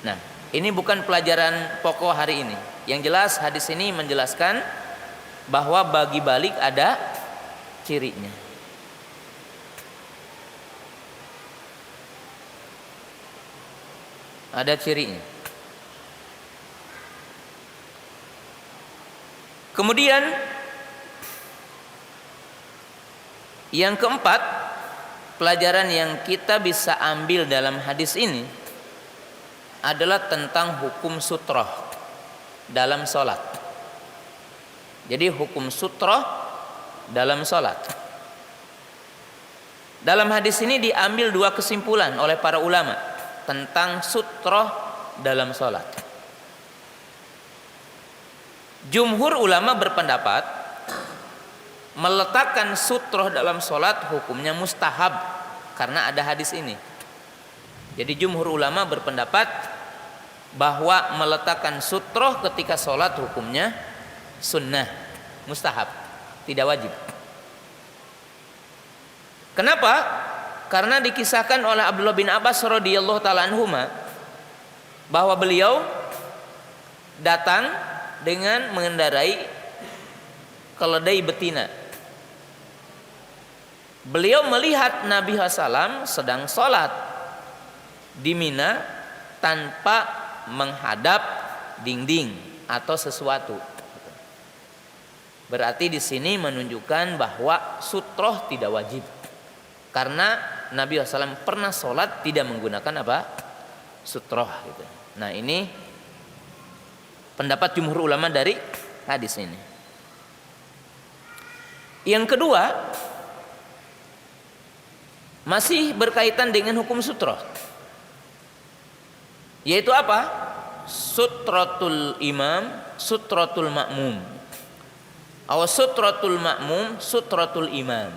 Nah, ini bukan pelajaran pokok hari ini. Yang jelas hadis ini menjelaskan bahwa bagi balik ada cirinya. Ada cirinya. Kemudian yang keempat, pelajaran yang kita bisa ambil dalam hadis ini adalah tentang hukum sutroh dalam sholat. Jadi hukum sutroh dalam sholat. Dalam hadis ini diambil dua kesimpulan oleh para ulama tentang sutroh dalam sholat. Jumhur ulama berpendapat meletakkan sutroh dalam sholat hukumnya mustahab karena ada hadis ini. Jadi jumhur ulama berpendapat bahwa meletakkan sutroh ketika sholat hukumnya sunnah, mustahab, tidak wajib. Kenapa? Karena dikisahkan oleh Abdullah bin Abbas radhiyallahu taala anhuma bahwa beliau datang dengan mengendarai keledai betina. Beliau melihat Nabi SAW sedang sholat di Mina tanpa menghadap dinding atau sesuatu. Berarti di sini menunjukkan bahwa sutroh tidak wajib, karena Nabi SAW pernah sholat tidak menggunakan apa? Sutroh. Gitu. Nah, ini pendapat jumhur ulama dari hadis ini. Yang kedua, masih berkaitan dengan hukum sutroh, yaitu apa? Sutratul imam, sutratul makmum. Aw sutratul makmum, sutratul imam.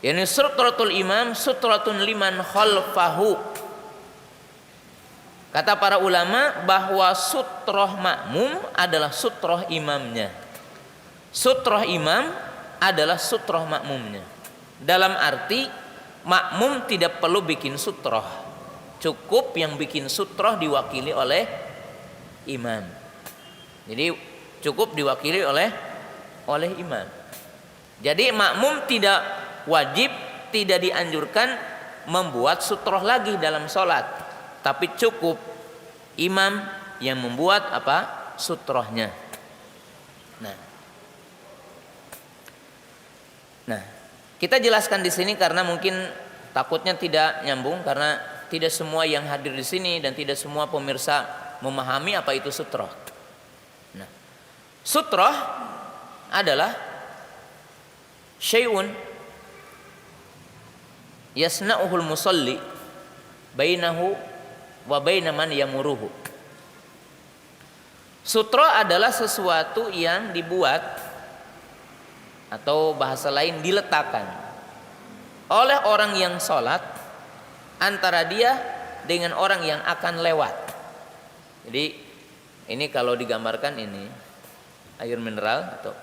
Yani sutratul imam, sutratun liman khalfahu. Kata para ulama bahwa sutroh makmum adalah sutroh imamnya. Sutroh imam adalah sutroh makmumnya. Dalam arti makmum tidak perlu bikin sutroh, cukup yang bikin sutroh diwakili oleh imam. Jadi cukup diwakili oleh imam. Jadi makmum tidak wajib, tidak dianjurkan membuat sutroh lagi dalam sholat, tapi cukup imam yang membuat apa? Sutrohnya. Nah, kita jelaskan di sini karena mungkin takutnya tidak nyambung, karena tidak semua yang hadir di sini dan tidak semua pemirsa memahami apa itu sutroh. Nah, sutroh adalah syai'un yasna'uhul musalli bainahu wa baina man yamuruhu. Sutra adalah sesuatu yang dibuat atau bahasa lain diletakkan oleh orang yang sholat antara dia dengan orang yang akan lewat. Jadi ini kalau digambarkan ini air mineral atau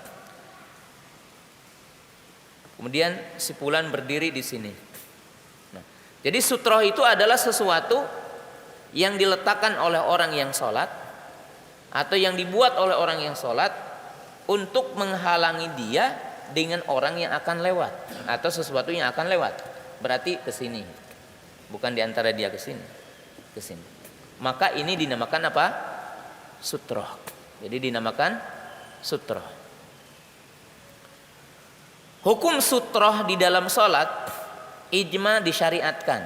kemudian si fulan berdiri di sini. Nah, jadi sutroh itu adalah sesuatu yang diletakkan oleh orang yang sholat atau yang dibuat oleh orang yang sholat untuk menghalangi dia dengan orang yang akan lewat atau sesuatu yang akan lewat. Berarti ke sini, bukan di antara dia ke sini, ke sini. Maka ini dinamakan apa? Sutroh. Jadi dinamakan sutroh. Hukum sutroh di dalam sholat ijma disyariatkan.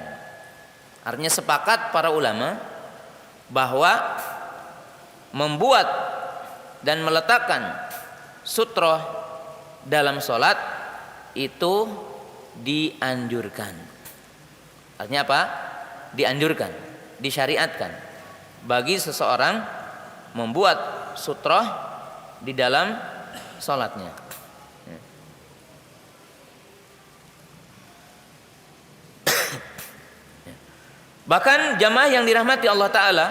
Artinya sepakat para ulama bahwa membuat dan meletakkan sutroh dalam sholat itu dianjurkan. Artinya apa? Dianjurkan, disyariatkan bagi seseorang membuat sutroh di dalam sholatnya. Bahkan jamaah yang dirahmati Allah Ta'ala,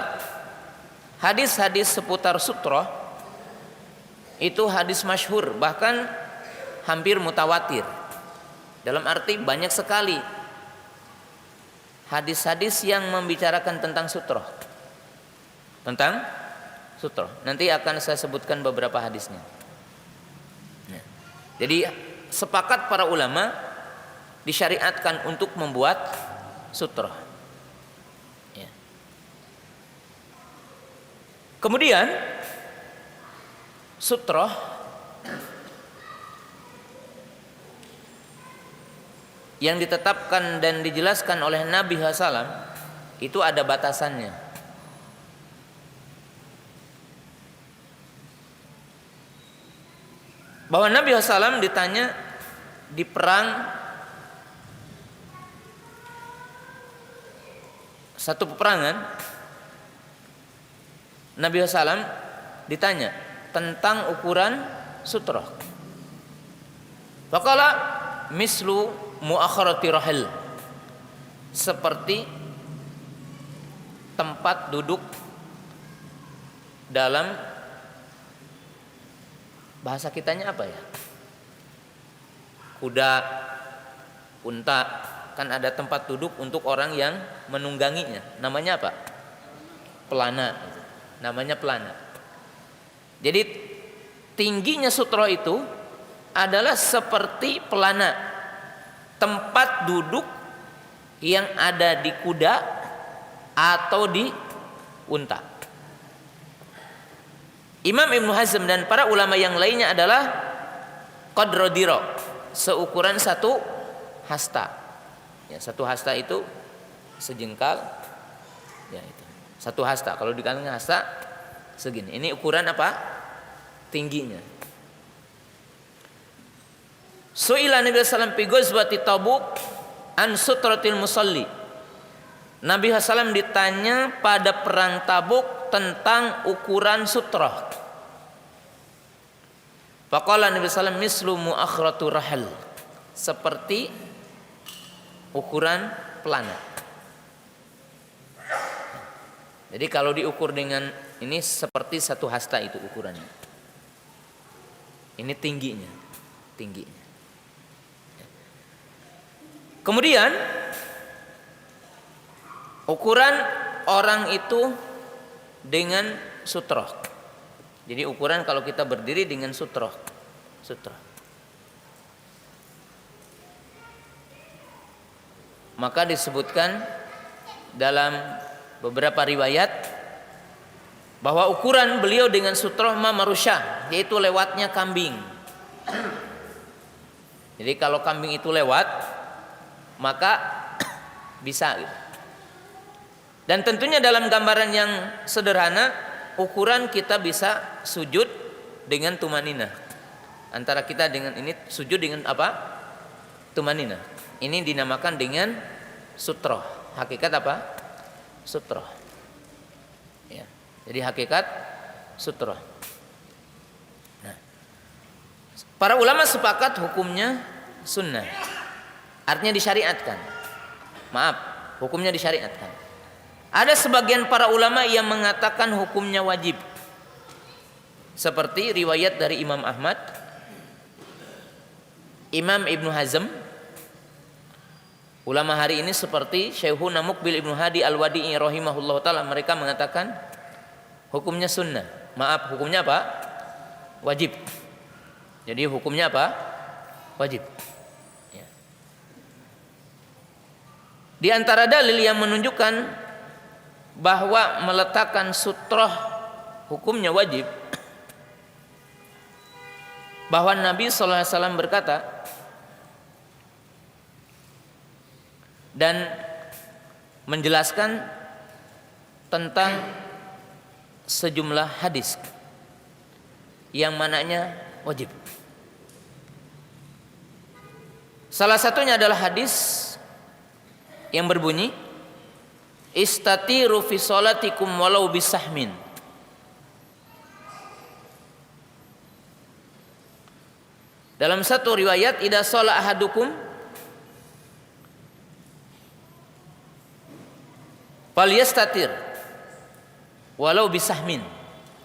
hadis-hadis seputar sutroh itu hadis masyhur, bahkan hampir mutawatir. Dalam arti banyak sekali hadis-hadis yang membicarakan tentang sutroh. Tentang sutroh. Nanti akan saya sebutkan beberapa hadisnya. Jadi sepakat para ulama disyariatkan untuk membuat sutroh. Kemudian sutroh yang ditetapkan dan dijelaskan oleh Nabi SAW itu ada batasannya. Bahwa Nabi SAW ditanya di perang, satu peperangan, Nabi SAW ditanya tentang ukuran sutroh. Faqala mislu mu'akharati rahil, seperti tempat duduk dalam bahasa kitanya apa ya? Kuda, unta, kan ada tempat duduk untuk orang yang menungganginya. Namanya apa? Pelana. Namanya pelana. Jadi tingginya sutroh itu adalah seperti pelana, tempat duduk yang ada di kuda atau di unta. Imam Ibnu Hazm dan para ulama yang lainnya adalah qadra dira, seukuran satu hasta. Ya, satu hasta itu sejengkal. Ya, itu. Satu hasta. Kalau dikalikan hasta segini. Ini ukuran apa? Tingginya. Su'ila Nabi sallallahu alaihi wasallam fi ghazwati Tabuk an sutratil musalli. Nabi SAW ditanya pada perang Tabuk tentang ukuran sutrah. Faqala Nabi SAW mislu mu'akhratu rahal, seperti ukuran pelana. Jadi kalau diukur dengan ini seperti satu hasta itu ukurannya. Ini tingginya. Kemudian ukuran orang itu dengan sutroh. Jadi ukuran kalau kita berdiri dengan sutroh. Maka disebutkan dalam beberapa riwayat bahwa ukuran beliau dengan sutroh mamarusyah, yaitu lewatnya kambing. Jadi kalau kambing itu lewat, maka bisa gitu. Dan tentunya dalam gambaran yang sederhana, ukuran kita bisa sujud dengan tumanina. Antara kita dengan ini sujud dengan apa? Tumanina. Ini dinamakan dengan sutroh. Hakikat apa? sutroh. Ya. Jadi hakikat sutroh. Nah, para ulama sepakat hukumnya sunnah. Artinya disyariatkan. Maaf, hukumnya disyariatkan. Ada sebagian para ulama yang mengatakan hukumnya wajib. Seperti riwayat dari Imam Ahmad, Imam Ibnu Hazm. Ulama hari ini seperti Syekhuna Muqbil Ibnu Hadi Al-Wadi'i rahimahullah ta'ala, mereka mengatakan hukumnya sunnah. Maaf, hukumnya apa? Wajib. Jadi hukumnya apa? Wajib. Ya. Di antara dalil yang menunjukkan bahwa meletakkan sutroh hukumnya wajib, bahwa Nabi SAW berkata, dan menjelaskan tentang sejumlah hadis yang mananya wajib. Salah satunya adalah hadis yang berbunyi, istatiru fi sholatikum walau bisahmin. Dalam satu riwayat, idza shala ahadukum falyastatir walau bisahmin.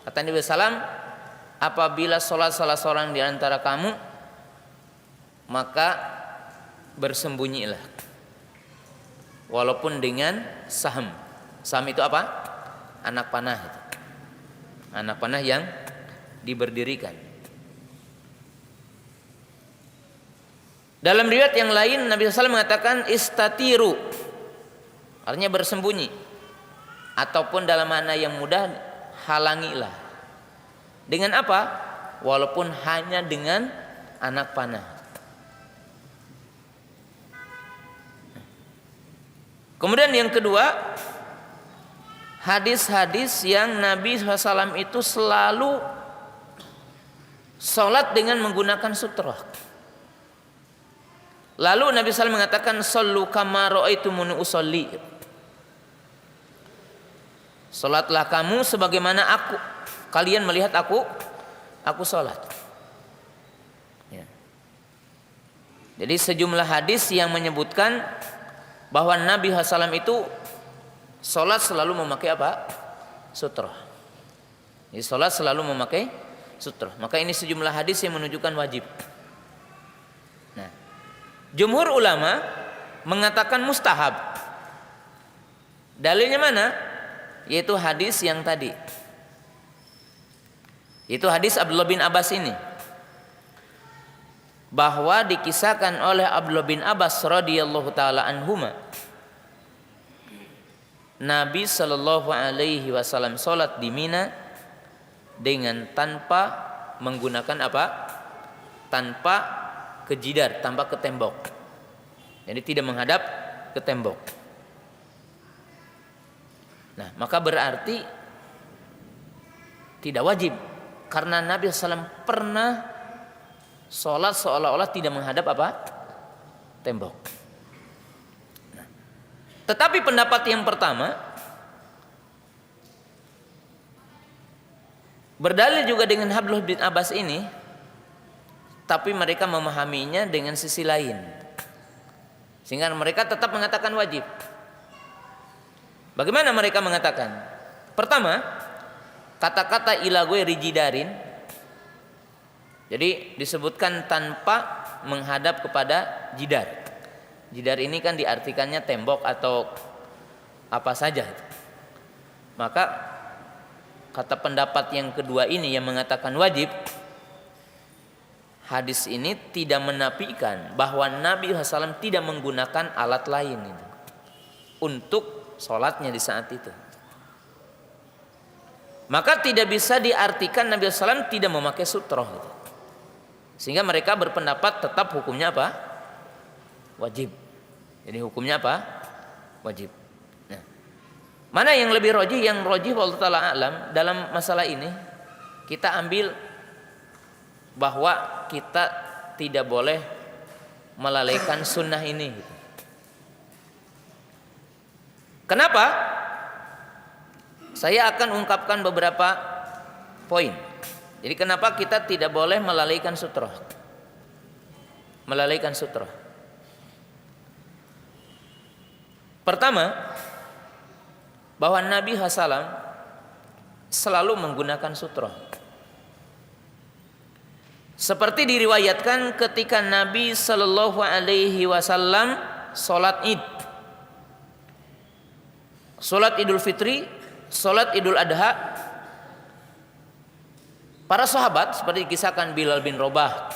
Kata Nabi SAW, apabila sholat salah seorang di antara kamu, maka bersembunyilah walaupun dengan saham. Saham itu apa? Anak panah. Anak panah yang diberdirikan. Dalam riwayat yang lain, Nabi SAW mengatakan istatiru, artinya bersembunyi, ataupun dalam makna yang mudah, halangilah. Dengan apa? Walaupun hanya dengan anak panah. Kemudian yang kedua, hadis-hadis yang Nabi SAW itu selalu sholat dengan menggunakan sutroh. Lalu Nabi SAW mengatakan, sallu kama ra'aitumuni usolli. Salatlah kamu sebagaimana kalian melihat aku salat. Ya. Jadi sejumlah hadis yang menyebutkan bahwa Nabi SAW itu salat selalu memakai apa? Sutroh. Jadi salat selalu memakai sutroh. Maka ini sejumlah hadis yang menunjukkan wajib. Nah, jumhur ulama mengatakan mustahab. Dalilnya mana? Yaitu hadis yang tadi. Itu hadis Abdullah bin Abbas ini. Bahwa dikisahkan oleh Abdullah bin Abbas radhiyallahu taala anhuma, Nabi sallallahu alaihi wasallam salat di Mina dengan tanpa menggunakan apa? Tanpa ke jidar, tanpa ke tembok. Jadi tidak menghadap ke tembok. Nah, maka berarti tidak wajib, karena Nabi SAW pernah sholat seolah-olah tidak menghadap apa? Tembok. Nah, tetapi pendapat yang pertama berdalil juga dengan Abdullah bin Abbas ini, tapi mereka memahaminya dengan sisi lain, sehingga mereka tetap mengatakan wajib. Bagaimana mereka mengatakan? Pertama, kata-kata ila ghairi jidarin, jadi disebutkan tanpa menghadap kepada jidar. Jidar ini kan diartikannya tembok atau apa saja. Maka kata pendapat yang kedua ini yang mengatakan wajib, hadis ini tidak menafikan bahwa Nabi SAW tidak menggunakan alat lain itu untuk sholatnya di saat itu. Maka tidak bisa diartikan Nabi SAW tidak memakai sutroh gitu. Sehingga mereka berpendapat tetap hukumnya apa? Wajib. Jadi hukumnya apa? Wajib. Nah, mana yang lebih rajih? Yang rajih wallahu ta'ala alam dalam masalah ini, kita ambil bahwa kita tidak boleh melalaikan sunnah ini gitu. Kenapa? saya akan ungkapkan beberapa poin. Jadi kenapa kita tidak boleh melalaikan sutroh? Melalaikan sutroh. Pertama, bahwa Nabi SAW selalu menggunakan sutroh. Seperti diriwayatkan ketika Nabi Shallallahu Alaihi Wasallam sholat Id, sholat Idul Fitri, sholat Idul Adha, para sahabat seperti dikisahkan Bilal bin Rabah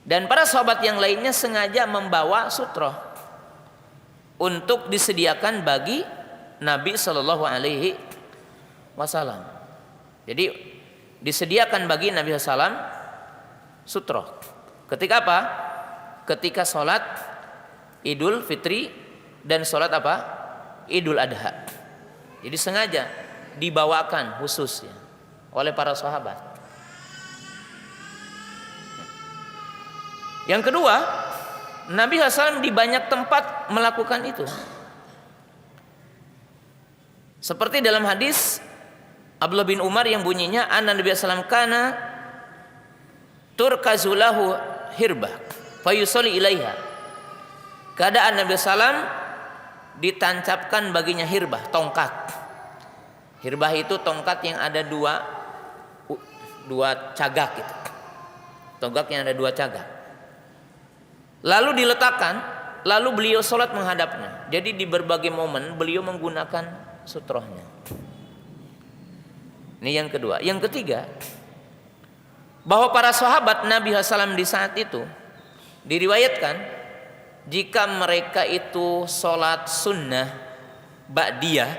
dan para sahabat yang lainnya sengaja membawa sutroh untuk disediakan bagi Nabi Shallallahu Alaihi Wasallam. Jadi disediakan bagi Nabi SAW sutroh. Ketika apa? Ketika sholat Idul Fitri dan sholat apa? Idul Adha. Jadi sengaja dibawakan khusus ya, oleh para sahabat. Yang kedua, Nabi SAW di banyak tempat melakukan itu. Seperti dalam hadis Abdullah bin Umar yang bunyinya anna Nabi sallallahu alaihi wasallam kana turkazulahu hirbah fayusalli ilaiha. Keadaan Nabi sallam ditancapkan baginya hirbah, tongkat. Hirbah itu tongkat yang ada dua cagak gitu. Tongkat yang ada dua cagak. Lalu diletakkan, lalu beliau sholat menghadapnya. Jadi di berbagai momen beliau menggunakan sutrohnya. Ini yang kedua. Yang ketiga, bahwa para sahabat Nabi SAW di saat itu diriwayatkan jika mereka itu sholat sunnah ba'diyah,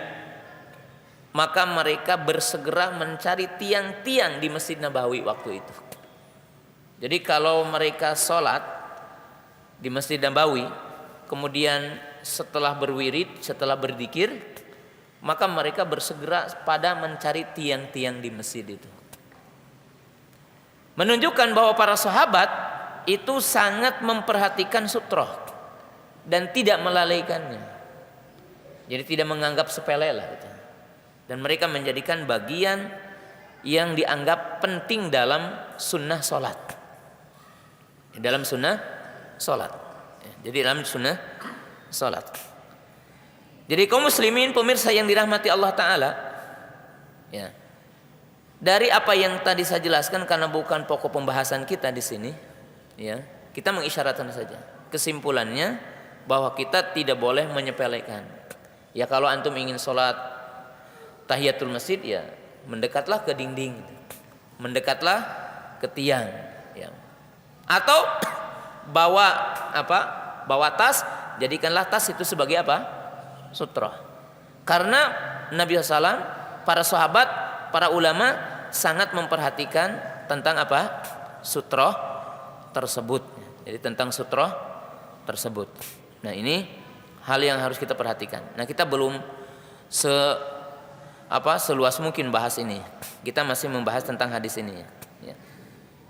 maka mereka bersegera mencari tiang-tiang di Masjid Nabawi waktu itu. Jadi kalau mereka sholat di Masjid Nabawi, kemudian setelah berwirid, setelah berzikir, maka mereka bersegera pada mencari tiang-tiang di masjid itu. Menunjukkan bahwa para sahabat itu sangat memperhatikan sutroh dan tidak melalaikannya. Jadi tidak menganggap sepele lah itu. Dan mereka menjadikan bagian yang dianggap penting dalam sunnah sholat. Dalam sunnah sholat. Jadi dalam sunnah sholat. Jadi kaum muslimin pemirsa yang dirahmati Allah Ta'ala ya, dari apa yang tadi saya jelaskan karena bukan pokok pembahasan kita di sini ya, kita mengisyaratkan saja. Kesimpulannya bahwa kita tidak boleh menyepelekan. Ya kalau antum ingin sholat tahiyatul masjid ya mendekatlah ke dinding, mendekatlah ke tiang ya. Atau bawa apa? Bawa tas, jadikanlah tas itu sebagai apa? Sutroh. Karena Nabi SAW, para sahabat, para ulama sangat memperhatikan tentang apa? Sutroh tersebut. Jadi tentang sutroh tersebut. Nah ini hal yang harus kita perhatikan. Nah kita belum seluas mungkin bahas ini. Kita masih membahas tentang hadis ini. Ya.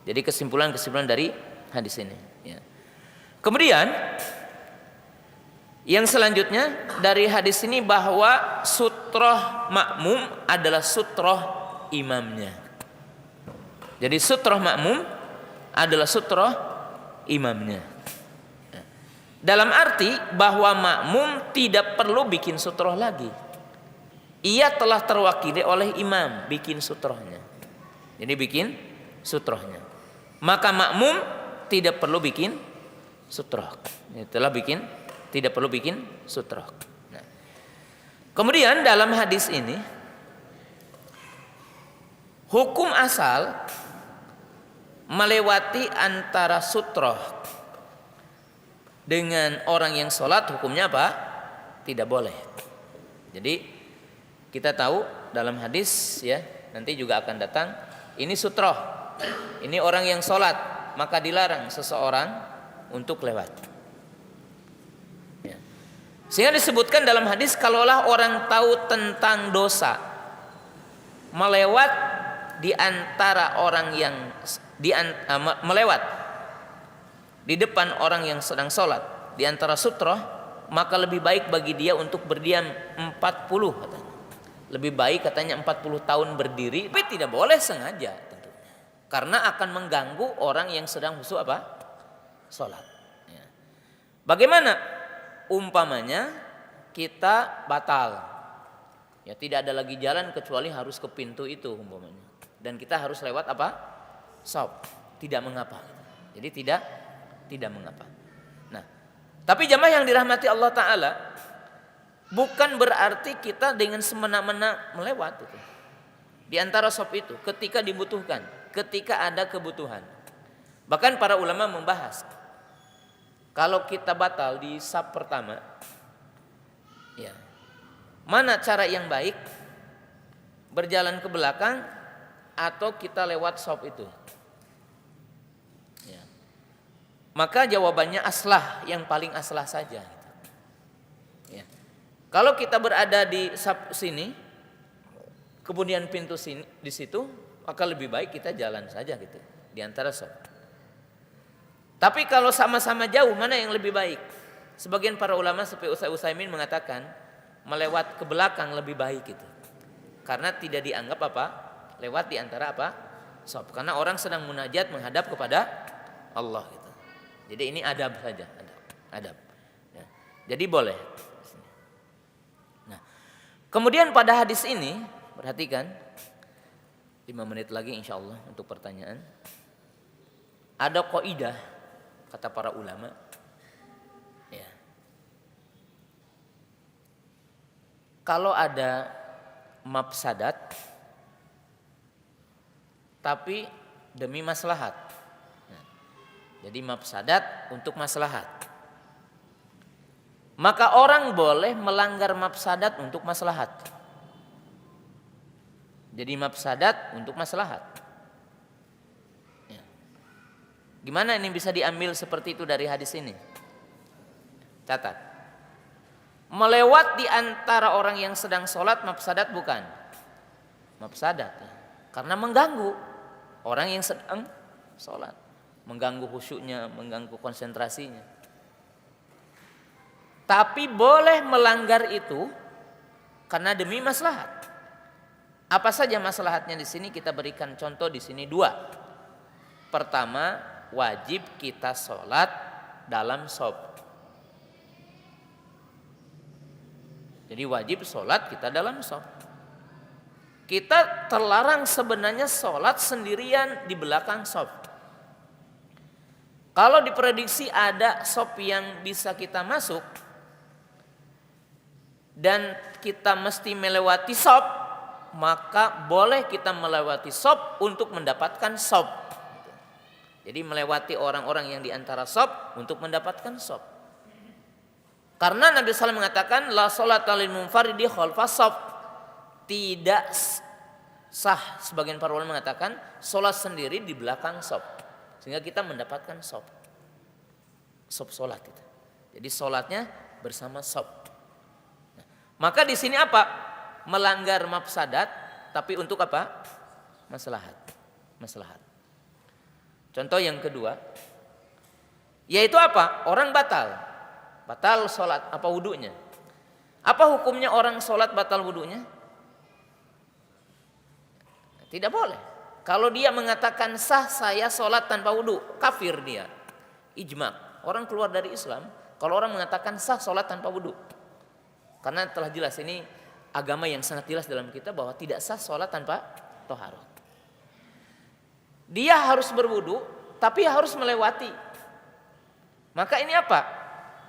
Jadi kesimpulan dari hadis ini. Ya. Kemudian yang selanjutnya dari hadis ini bahwa sutroh makmum adalah sutroh imamnya. Jadi sutroh makmum adalah sutroh imamnya. Dalam arti bahwa makmum tidak perlu bikin sutroh lagi. Ia telah terwakili oleh imam bikin sutrohnya. Jadi bikin sutrohnya. Maka makmum tidak perlu bikin sutroh. Tidak perlu bikin sutroh. Nah, kemudian dalam hadis ini hukum asal melewati antara sutroh dengan orang yang sholat hukumnya apa? Tidak boleh. Jadi kita tahu dalam hadis ya nanti juga akan datang ini sutroh, ini orang yang sholat maka dilarang seseorang untuk lewat. Sehingga disebutkan dalam hadis kalaulah orang tahu tentang dosa melewat di antara orang yang melewat di depan orang yang sedang sholat di antara sutroh, maka lebih baik bagi dia untuk berdiam 40 katanya. Lebih baik katanya 40 tahun berdiri, tapi tidak boleh sengaja tentunya. Karena akan mengganggu orang yang sedang khusyuk apa? Salat. Ya. Bagaimana? Umpamanya kita batal. Ya tidak ada lagi jalan kecuali harus ke pintu itu umpamanya. Dan kita harus lewat apa? Shop. Tidak mengapa. Jadi tidak mengapa. Nah, tapi jamaah yang dirahmati Allah Ta'ala, bukan berarti kita dengan semena-mena melewat itu. Di antara shop itu ketika dibutuhkan, ketika ada kebutuhan. Bahkan para ulama membahas, kalau kita batal di shop pertama, ya, mana cara yang baik? Berjalan ke belakang atau kita lewat shop itu? Ya. Maka jawabannya aslah, yang paling aslah saja. Ya. Kalau kita berada di shop sini, kemudian pintu sini di situ, maka lebih baik kita jalan saja gitu di antara shop. Tapi kalau sama-sama jauh, mana yang lebih baik? Sebagian para ulama seperti Ustaz Utsaimin mengatakan melewat ke belakang lebih baik itu. Karena tidak dianggap apa? Lewat di antara apa? Shop. Karena orang sedang munajat menghadap kepada Allah gitu. Jadi ini adab saja, adab. Ya. Jadi boleh. Nah, kemudian pada hadis ini perhatikan 5 menit lagi insya Allah untuk pertanyaan. Ada kaidah kata para ulama. Ya. Kalau ada mafsadat tapi demi maslahat. Nah, jadi mafsadat untuk maslahat. Maka orang boleh melanggar mafsadat untuk maslahat. Jadi mafsadat untuk maslahat. Ya. Gimana ini bisa diambil seperti itu dari hadis ini? Catat. Melewat di antara orang yang sedang sholat mafsadat bukan? Mafsadat. Ya. Karena mengganggu orang yang sedang sholat. Mengganggu khusyuknya, mengganggu konsentrasinya. Tapi boleh melanggar itu karena demi maslahat. Apa saja maslahatnya di sini kita berikan contoh di sini 2. Pertama, wajib kita sholat dalam shop. Jadi wajib sholat kita dalam shop. Kita terlarang sebenarnya sholat sendirian di belakang shop. Kalau diprediksi ada shop yang bisa kita masuk dan kita mesti melewati shop, maka boleh kita melewati shop untuk mendapatkan shop. Jadi melewati orang-orang yang di antara shop untuk mendapatkan shop. Karena Nabi SAW mengatakan la sholata lil munfaridi khalfa shop. Tidak sah, sebagian para ulama mengatakan sholat sendiri di belakang shop. Sehingga kita mendapatkan shop sholat itu. Jadi sholatnya bersama shop. Nah, maka di sini apa? Melanggar mafsadat tapi untuk apa? Maslahat. Contoh yang kedua, yaitu apa? Orang batal sholat, apa wudunya? Apa hukumnya orang sholat batal wudunya? Tidak boleh. Kalau dia mengatakan sah saya sholat tanpa wudu, kafir dia. Ijma. Orang keluar dari Islam kalau orang mengatakan sah sholat tanpa wudu. Karena telah jelas ini agama yang sangat jelas dalam kita bahwa tidak sah sholat tanpa toharoh. Dia harus berwudu tapi harus melewati. Maka ini apa?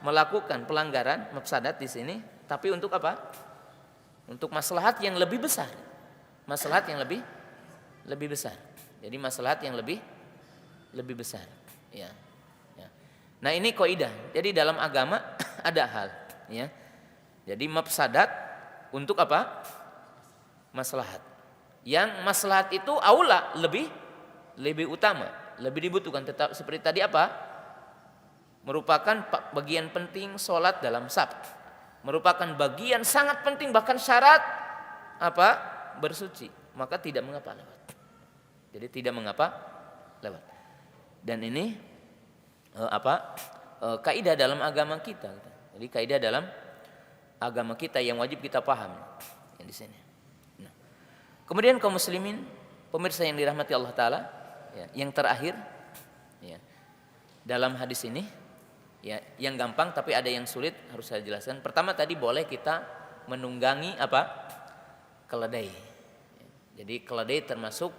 Melakukan pelanggaran mafsadat di sini, tapi untuk apa? Untuk maslahat yang lebih besar. Maslahat yang lebih besar. Jadi maslahat yang lebih besar. Ya. Nah ini kaidah. Jadi dalam agama ada hal. Ya. Jadi mafsadat untuk apa? Maslahat. Yang maslahat itu aula lebih utama, lebih dibutuhkan. Tetap seperti tadi apa? Merupakan bagian penting sholat dalam saf. Merupakan bagian sangat penting bahkan syarat apa? Bersuci. Maka tidak mengapa lewat. Jadi tidak mengapa lewat. Dan ini kaidah dalam agama kita. Jadi kaidah dalam agama kita yang wajib kita paham yang di sini. Kemudian kaum muslimin, pemirsa yang dirahmati Allah Ta'ala, ya, yang terakhir, ya, dalam hadis ini, ya, yang gampang tapi ada yang sulit harus saya jelaskan. Pertama tadi boleh kita menunggangi apa? Keledai. Jadi keledai termasuk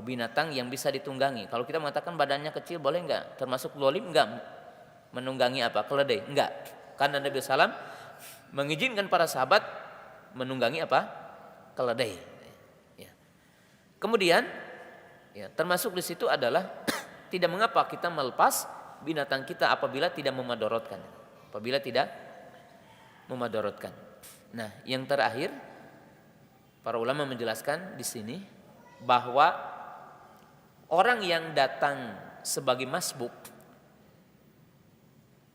binatang yang bisa ditunggangi. Kalau kita mengatakan badannya kecil boleh enggak? Termasuk zalim enggak? Menunggangi apa? Keledai? Enggak. Karena Nabi SAW mengizinkan para sahabat menunggangi apa? Keledai. Kemudian, ya, termasuk di situ adalah tidak mengapa kita melepas binatang kita apabila tidak memadorotkan. Apabila tidak memadorotkan. Nah, yang terakhir, para ulama menjelaskan di sini bahwa orang yang datang sebagai masbuk,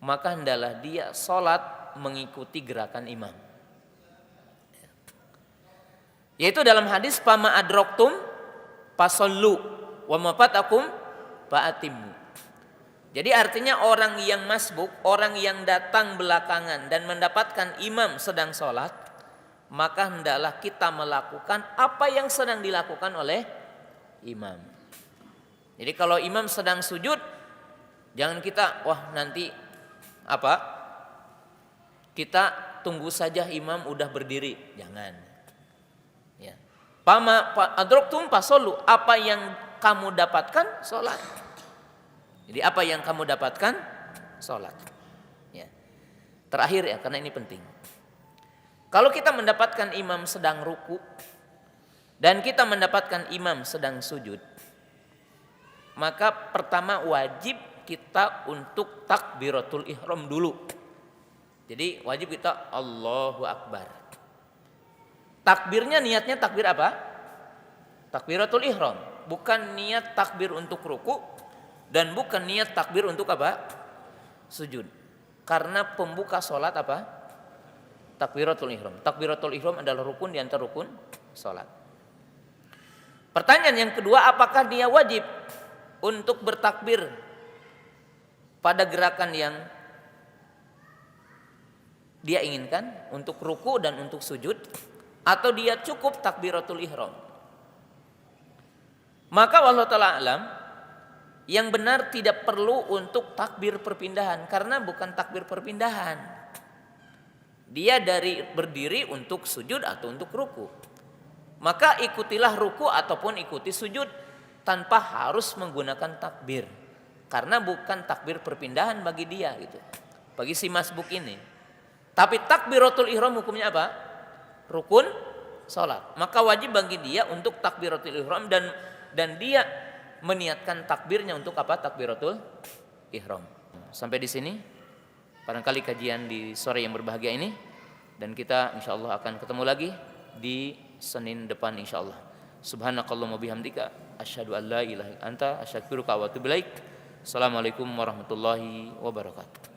maka hendaklah dia sholat mengikuti gerakan imam. Yaitu dalam hadis fama adroktum fasollu wa ma fatakum fa'atimmu. Jadi artinya orang yang masbuk, orang yang datang belakangan dan mendapatkan imam sedang sholat, maka hendaklah kita melakukan apa yang sedang dilakukan oleh imam. Jadi kalau imam sedang sujud, jangan kita nanti apa? Kita tunggu saja imam udah berdiri, jangan. Pama adroktum fasollu, apa yang kamu dapatkan sholat. Jadi apa yang kamu dapatkan sholat. Ya. Terakhir ya, karena ini penting. Kalau kita mendapatkan imam sedang ruku dan kita mendapatkan imam sedang sujud, maka pertama wajib kita untuk takbiratul ihram dulu. Jadi wajib kita Allahu Akbar. Takbirnya niatnya takbir apa? Takbiratul ihram. Bukan niat takbir untuk ruku dan bukan niat takbir untuk apa? Sujud. Karena pembuka sholat apa? Takbiratul ihram. Takbiratul ihram adalah rukun di antara rukun sholat. Pertanyaan yang kedua, apakah dia wajib untuk bertakbir pada gerakan yang dia inginkan untuk ruku dan untuk sujud? Atau dia cukup takbiratul ihram? Maka wallahu ta'ala alam, yang benar tidak perlu untuk takbir perpindahan, karena bukan takbir perpindahan. Dia dari berdiri untuk sujud atau untuk ruku. Maka ikutilah ruku ataupun ikuti sujud tanpa harus menggunakan takbir. Karena bukan takbir perpindahan bagi dia gitu. Bagi si masbuk ini. Tapi takbiratul ihram hukumnya apa? Rukun sholat. Maka wajib bagi dia untuk takbiratul ihram dan dia meniatkan takbirnya untuk apa? Takbiratul ihram. Sampai di sini barangkali kajian di sore yang berbahagia ini, dan kita insyaallah akan ketemu lagi di Senin depan insyaallah. Subhanakallahumma bihamdika asyhadu an la ilaha illa anta astaghfiruka wa atubu ilaik. Assalamualaikum warahmatullahi wabarakatuh.